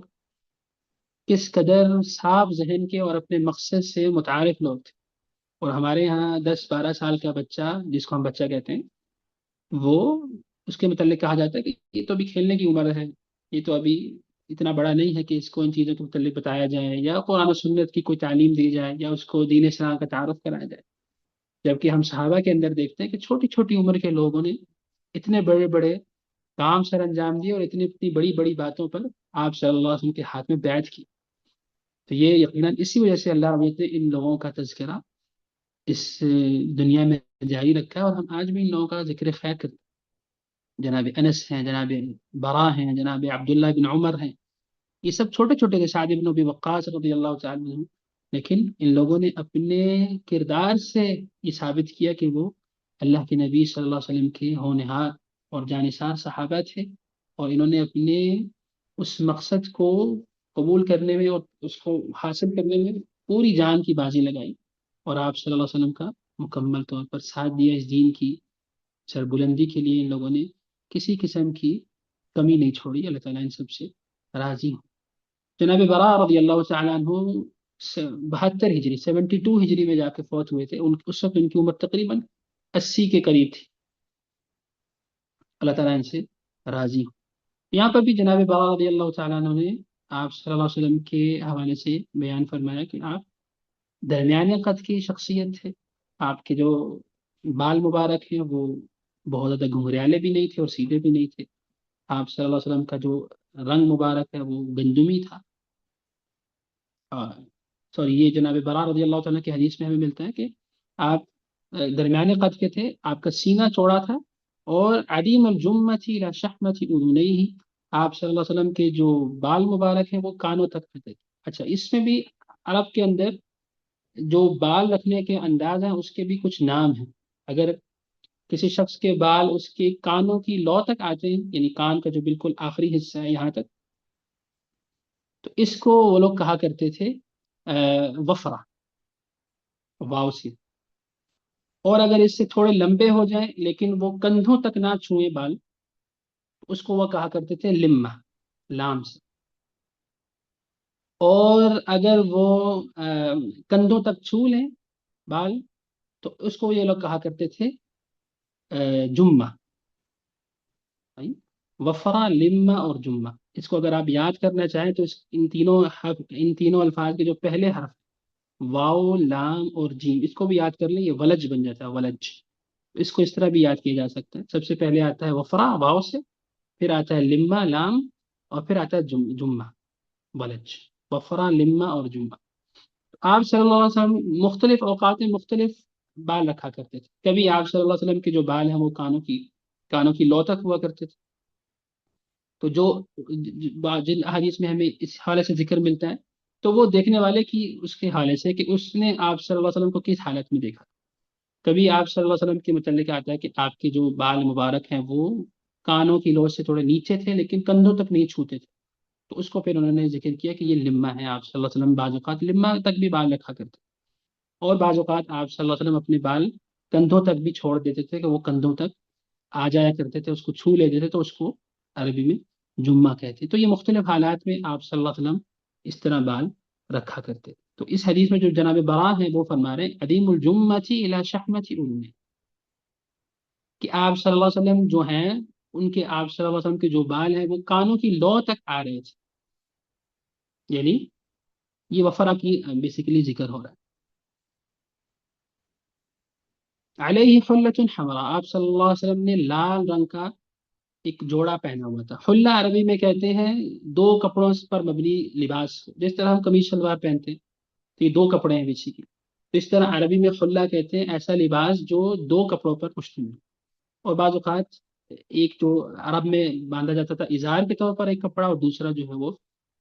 کس قدر صاف ذہن کے اور اپنے مقصد سے متعارف لوگ تھے۔ اور ہمارے یہاں 10-12 سال کا بچہ، جس کو ہم بچہ کہتے ہیں، وہ اس کے متعلق کہا جاتا ہے کہ یہ تو ابھی کھیلنے کی عمر ہے، یہ تو ابھی اتنا بڑا نہیں ہے کہ اس کو ان چیزوں کے متعلق بتایا جائے، یا قرآن و سنت کی کوئی تعلیم دی جائے، یا اس کو دین اسلام کا تعارف کرایا جائے۔ جبکہ ہم صحابہ کے اندر دیکھتے ہیں کہ چھوٹی چھوٹی عمر کے لوگوں نے اتنے بڑے بڑے کام سر انجام دیے، اور اتنی بڑی بڑی باتوں پر آپ صلی اللہ علیہ وسلم کے ہاتھ میں بیعت کی۔ تو یہ یقیناً اسی وجہ سے اللہ رب نے ان لوگوں کا تذکرہ اس دنیا میں جاری رکھا ہے، اور ہم آج بھی ان لوگوں کا ذکر خیر کرتے ہیں۔ جناب انس ہیں، جناب برا ہیں، جناب عبداللہ بن عمر ہیں، یہ سب چھوٹے چھوٹے تھے، سعد بن ابی وقاص رضی اللہ تعالیٰ عنہ، لیکن ان لوگوں نے اپنے کردار سے یہ ثابت کیا کہ وہ اللہ کے نبی صلی اللہ علیہ وسلم کے ہونہار اور جانثار صحابہ تھے، اور انہوں نے اپنے اس مقصد کو قبول کرنے میں اور اس کو حاصل کرنے میں پوری جان کی بازی لگائی، اور آپ صلی اللہ علیہ وسلم کا مکمل طور پر ساتھ دیا۔ اس دین کی سربلندی کے لیے ان لوگوں نے کسی قسم کی کمی نہیں چھوڑی۔ اللہ تعالیٰ ان سب سے راضی ہوں۔ جناب برا رضی اللہ تعالیٰ عنہ 72 ہجری 72 ہجری میں جا کے فوت ہوئے تھے، اس وقت ان کی عمر تقریباً 80 کے قریب تھی۔ اللہ تعالیٰ ان سے راضی ہوں۔ یہاں پر بھی جناب برا رضی اللہ تعالیٰ عنہ نے آپ صلی اللہ علیہ وسلم کے حوالے سے بیان فرمایا کہ آپ درمیانے قد کی شخصیت تھے، آپ کے جو بال مبارک ہیں وہ بہت زیادہ گھنگریالے بھی نہیں تھے اور سیدھے بھی نہیں تھے، آپ صلی اللہ علیہ وسلم کا جو رنگ مبارک ہے وہ گندمی تھا۔ سوری، یہ جناب برا رضی اللہ تعالیٰ کی حدیث میں ہمیں ملتا ہے کہ آپ درمیانے قد کے تھے، آپ کا سینہ چوڑا تھا، اور عدیم الجمۃ الی شحمۃ اذنیہ، آپ صلی اللہ علیہ وسلم کے جو بال مبارک ہیں وہ کانوں تک تھے۔ اچھا، اس میں بھی عرب کے اندر جو بال رکھنے کے انداز ہیں اس کے بھی کچھ نام ہیں۔ اگر کسی شخص کے بال اس کے کانوں کی لو تک آتے ہیں، یعنی کان کا جو بالکل آخری حصہ ہے یہاں تک، تو اس کو وہ لوگ کہا کرتے تھے وفرہ، واو سے۔ اور اگر اس سے تھوڑے لمبے ہو جائیں لیکن وہ کندھوں تک نہ چھوئیں بال، تو اس کو وہ کہا کرتے تھے لمہ، لام سے۔ اور اگر وہ کندھوں تک چھو لیں بال، تو اس کو یہ لوگ کہا کرتے تھے جمہ۔ وفرا، لما اور جمہ، اس کو اگر آپ یاد کرنا چاہیں تو ان تینوں الفاظ کے جو پہلے حرف، واو، لام اور جیم، اس کو بھی یاد کر لیں، یہ ولج بن جاتا ہے، ولج۔ اس کو اس طرح بھی یاد کیا جا سکتا ہے، سب سے پہلے آتا ہے وفرا واو سے، پھر آتا ہے لما لام، اور پھر آتا ہے جمہ ولج، وفرا، لما اور جمہ۔ آپ صلی اللہ علیہ وسلم مختلف اوقات میں مختلف بال رکھا کرتے تھے۔ کبھی آپ صلی اللہ علیہ وسلم کے جو بال ہیں وہ کانوں کی لو تک ہوا کرتے تھے۔ تو جن حدیث میں ہمیں اس حوالے سے ذکر ملتا ہے، تو وہ دیکھنے والے کی اس کے حوالے سے کہ اس نے آپ صلی اللہ علیہ وسلم کو کس حالت میں دیکھا۔ کبھی آپ صلی اللہ علیہ وسلم کے متعلق آتا ہے کہ آپ کے جو بال مبارک ہیں وہ کانوں کی لو سے تھوڑے نیچے تھے لیکن کندھوں تک نہیں چھوتے تھے، تو اس کو پھر انہوں نے ذکر کیا کہ یہ لمہ ہے۔ آپ صلی اللہ علیہ وسلم بعض اوقات لمہ تک بھی بال رکھا کرتے، اور بعض اوقات آپ صلی اللہ علیہ وسلم اپنے بال کندھوں تک بھی چھوڑ دیتے تھے کہ وہ کندھوں تک آ جایا کرتے تھے، اس کو چھو لیتے تھے، تو اس کو عربی میں جمعہ کہتے ہیں۔ تو یہ مختلف حالات میں آپ صلی اللہ علیہ وسلم اس طرح بال رکھا کرتے۔ تو اس حدیث میں جو جناب براء ہیں وہ فرما رہے ہیں عدیم الجمۃ الی شحمۃ اذن، کہ آپ صلی اللہ علیہ وسلم جو ہیں ان کے، آپ صلی اللہ علیہ وسلم کے جو بال ہیں وہ کانوں کی لو تک آ رہے تھے، یعنی یہ وفرہ کی بیسیکلی ذکر ہو رہا ہے۔ علیہ حلۃ حمراء، آپ صلی اللہ علیہ وسلم نے لال رنگ کا ایک جوڑا پہنا ہوا تھا۔ حلہ عربی میں کہتے ہیں دو کپڑوں پر مبنی لباس، جس طرح ہم قمیص شلوار پہنتے ہیں تو یہ دو کپڑے ہیں بچھی کی، تو اس طرح عربی میں حلہ کہتے ہیں ایسا لباس جو دو کپڑوں پر مشتمل ہو۔ اور بعض اوقات ایک جو عرب میں باندھا جاتا تھا اظہار کے طور پر ایک کپڑا، اور دوسرا جو ہے وہ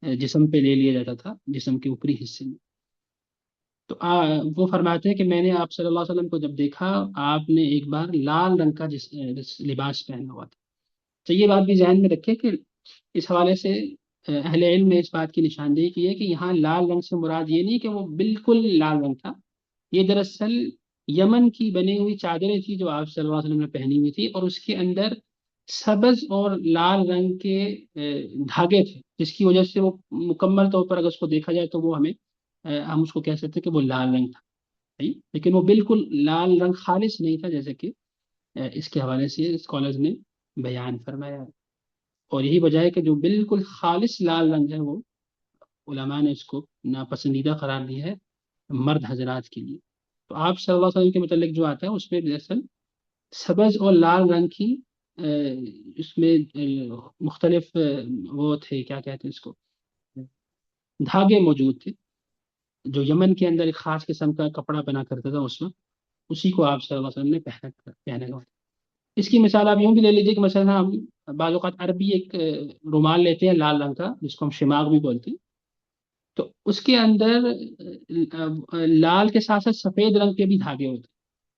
جسم پہ لے لیا جاتا تھا، جسم کے اوپری حصے میں۔ تو وہ فرماتے ہیں کہ میں نے آپ صلی اللہ علیہ وسلم کو جب دیکھا، آپ نے ایک بار لال رنگ کا لباس پہنا ہوا تھا۔ تو یہ بات بھی ذہن میں رکھے کہ اس حوالے سے اہل علم نے اس بات کی نشاندہی کی ہے کہ یہاں لال رنگ سے مراد یہ نہیں کہ وہ بالکل لال رنگ تھا، یہ دراصل یمن کی بنی ہوئی چادریں تھی جو آپ صلی اللہ علیہ وسلم نے پہنی ہوئی تھی، اور اس کے اندر سبز اور لال رنگ کے دھاگے تھے، جس کی وجہ سے وہ مکمل طور پر اگر اس کو دیکھا جائے تو وہ ہم اس کو کہہ سکتے ہیں کہ وہ لال رنگ تھا، صحیح؟ لیکن وہ بالکل لال رنگ خالص نہیں تھا، جیسے کہ اس کے حوالے سے اسکالرز نے بیان فرمایا ہے۔ اور یہی وجہ ہے کہ جو بالکل خالص لال رنگ ہے وہ علماء نے اس کو ناپسندیدہ قرار دیا ہے مرد حضرات کے لیے۔ تو آپ صلی اللہ علیہ وسلم کے متعلق جو آتا ہے اس میں دراصل سبز اور لال رنگ کی اس میں مختلف وہ تھے، کیا کہتے ہیں اس کو، دھاگے موجود تھے، جو یمن کے اندر ایک خاص قسم کا کپڑا بنا کرتا تھا اس وقت، اسی کو آپ صلی اللہ علیہ وسلم نے پہنا ہوا تھا۔ اس کی مثال آپ یوں بھی لے لیجیے کہ مثلا ہم بعض اوقات عربی ایک رومال لیتے ہیں لال رنگ کا جس کو ہم شماغ بھی بولتے ہیں، تو اس کے اندر لال کے ساتھ ساتھ سفید رنگ کے بھی دھاگے ہوتے ہیں،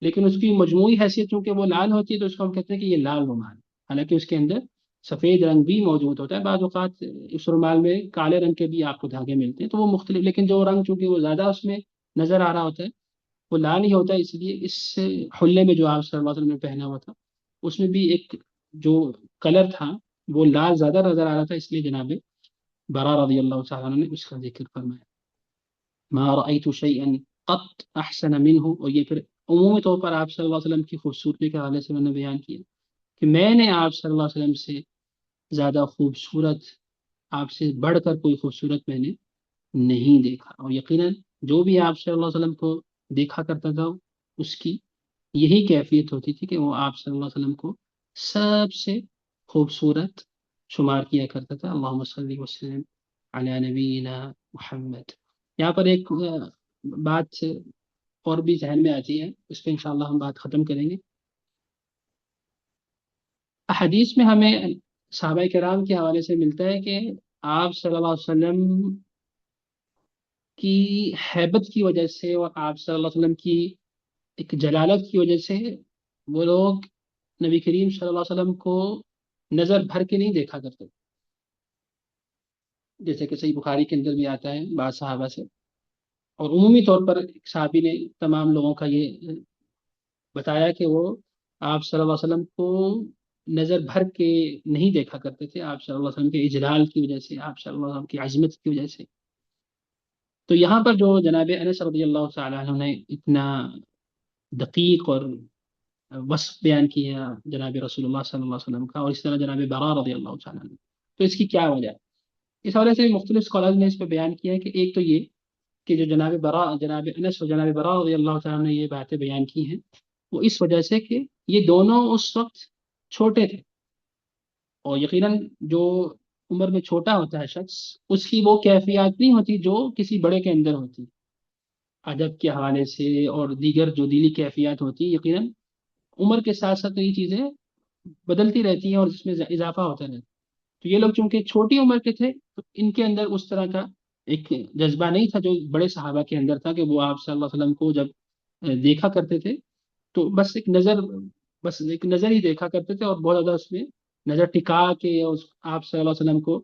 لیکن اس کی مجموعی حیثیت چونکہ وہ لال ہوتی ہے تو اس کو ہم کہتے ہیں کہ یہ لال رومال، حالانکہ اس کے اندر سفید رنگ بھی موجود ہوتا ہے۔ بعض اوقات اس رومال میں کالے رنگ کے بھی آپ کو دھاگے ملتے ہیں، تو وہ مختلف، لیکن جو رنگ چونکہ وہ زیادہ اس میں نظر آ رہا ہوتا ہے وہ لال ہی ہوتا ہے، اس لیے اس حلے میں جو آپ صلی اللہ علیہ وسلم نے پہنا ہوا تھا اس میں بھی ایک جو کلر تھا وہ لال زیادہ نظر آ رہا تھا، اس لیے جناب برا رضی اللہ تعالیٰ عنہ نے اس کا ذکر فرمایا، ما رأيت شيئا قط احسن منه۔ اور یہ پھر عمومی طور پر آپ صلی اللہ علیہ وسلم کی خوبصورتی کے حوالے سے میں نے بیان کیا کہ میں نے آپ صلی اللہ علیہ وسلم سے زیادہ خوبصورت، آپ سے بڑھ کر کوئی خوبصورت میں نے نہیں دیکھا۔ اور یقیناً جو بھی آپ صلی اللہ علیہ وسلم کو دیکھا کرتا تھا اس کی یہی کیفیت ہوتی تھی کہ وہ آپ صلی اللہ علیہ وسلم کو سب سے خوبصورت شمار کیا کرتا تھا۔ اللہم صلی وسلم علی نبینا محمد۔ یہاں پر ایک بات اور بھی ذہن میں آتی ہیں، اس پہ انشاءاللہ ہم بات ختم کریں گے۔ احادیث میں ہمیں صحابہ کرام کے حوالے سے ملتا ہے کہ آپ صلی اللہ علیہ وسلم کی ہیبت کی وجہ سے اور آپ صلی اللہ علیہ وسلم کی ایک جلالت کی وجہ سے وہ لوگ نبی کریم صلی اللہ علیہ وسلم کو نظر بھر کے نہیں دیکھا کرتے، جیسے کہ صحیح بخاری کے اندر بھی آتا ہے بعض صحابہ سے، اور عمومی طور پر ایک صحابی نے تمام لوگوں کا یہ بتایا کہ وہ آپ صلی اللہ علیہ وسلم کو نظر بھر کے نہیں دیکھا کرتے تھے، آپ صلی اللہ علیہ وسلم کے اجلال کی وجہ سے، آپ صلی اللہ علیہ وسلم کی عظمت کی وجہ سے۔ تو یہاں پر جو جناب انس رضی اللہ تعالیٰ عنہ نے اتنا دقیق اور وصف بیان کیا جناب رسول اللہ صلی اللہ علیہ وسلم کا، اور اس طرح جناب برا رضی اللہ تعالیٰ عنہ، تو اس کی کیا وجہ ہے؟ اس حوالے سے مختلف اسکالرز نے اس پہ بیان کیا ہے کہ ایک تو یہ کہ جو جناب انس اور جناب برا رضی اللہ تعالیٰ عنہ نے یہ باتیں بیان کی ہیں، وہ اس وجہ سے کہ یہ دونوں اس وقت چھوٹے تھے، اور یقیناً جو عمر میں چھوٹا ہوتا ہے شخص، اس کی وہ کیفیات نہیں ہوتی جو کسی بڑے کے اندر ہوتی، ادب کے حوالے سے اور دیگر جو دلی کیفیات ہوتی ہیں، یقیناً عمر کے ساتھ ساتھ یہ چیزیں بدلتی رہتی ہیں اور اس میں اضافہ ہوتا رہتا ہے۔ تو یہ لوگ چونکہ چھوٹی عمر کے تھے، تو ان کے اندر اس طرح کا ایک جذبہ نہیں تھا جو بڑے صحابہ کے اندر تھا، کہ وہ آپ صلی اللہ علیہ وسلم کو جب دیکھا کرتے تھے تو بس ایک نظر ہی دیکھا کرتے تھے، اور بہت زیادہ اس میں نظر ٹکا کے آپ صلی اللہ علیہ وسلم کو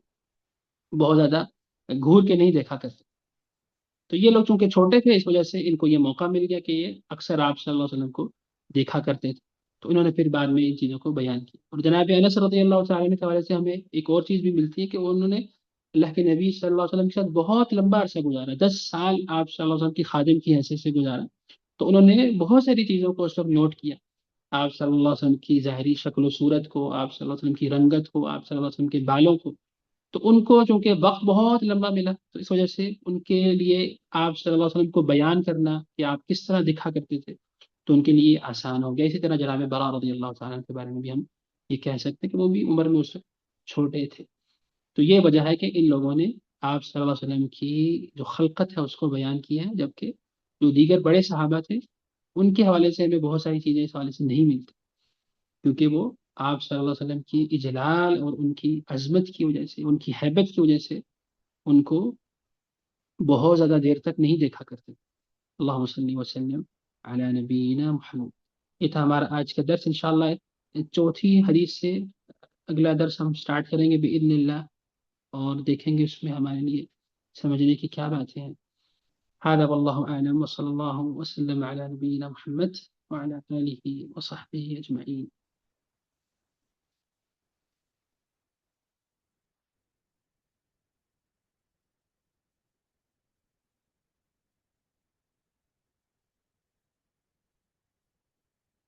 بہت زیادہ گھور کے نہیں دیکھا کرتے۔ تو یہ لوگ چونکہ چھوٹے تھے، اس وجہ سے ان کو یہ موقع مل گیا کہ یہ اکثر آپ صلی اللہ علیہ وسلم کو دیکھا کرتے تھے، تو انہوں نے پھر بعد میں ان چیزوں کو بیان کیا۔ اور جناب انس رضی اللہ تعالیٰ عنہ کے حوالے سے ہمیں ایک اور چیز بھی ملتی ہے کہ انہوں نے اللہ کے نبی صلی اللہ علیہ وسلم کے ساتھ بہت لمبا عرصہ گزارا، 10 سال آپ صلی اللہ علیہ وسلم کی خادم کی حیثیت سے گزارا، تو انہوں نے بہت ساری چیزوں کو اس وقت نوٹ کیا، آپ صلی اللہ علیہ وسلم کی ظاہری شکل و صورت کو، آپ صلی اللہ علیہ وسلم کی رنگت کو، آپ صلی اللہ علیہ وسلم کے بالوں کو، تو ان کو چونکہ وقت بہت لمبا ملا، تو اس وجہ سے ان کے لیے آپ صلی اللہ علیہ وسلم کو بیان کرنا کہ آپ کس طرح دکھا کرتے تھے، تو ان کے لیے آسان ہو گیا۔ اسی طرح جناب برا رضی اللہ تعالیٰ عنہ کے بارے میں بھی ہم یہ کہہ سکتے ہیں کہ وہ بھی عمر میں اس وقت چھوٹے تھے۔ تو یہ وجہ ہے کہ ان لوگوں نے آپ صلی اللہ علیہ وسلم کی جو خلقت ہے اس کو بیان کیا ہے، جبکہ جو دیگر بڑے صحابہ تھے ان کے حوالے سے ہمیں بہت ساری چیزیں اس حوالے سے نہیں ملتی، کیونکہ وہ آپ صلی اللہ علیہ وسلم کی اجلال اور ان کی عظمت کی وجہ سے، ان کی ہیبت کی وجہ سے ان کو بہت زیادہ دیر تک نہیں دیکھا کرتے۔ اللہم صلی وسلم علی نبینا محمد۔ یہ تھا ہمارا آج کا درس، انشاءاللہ چوتھی حدیث سے اگلا درس ہم سٹارٹ کریں گے باذن اللہ، اور دیکھیں گے اس میں ہمارے لیے سمجھنے کی کیا باتیں ہیں۔ هذا والله أعلم، وصلى الله وسلم على نبينا محمد وعلى آله وصحبه أجمعين۔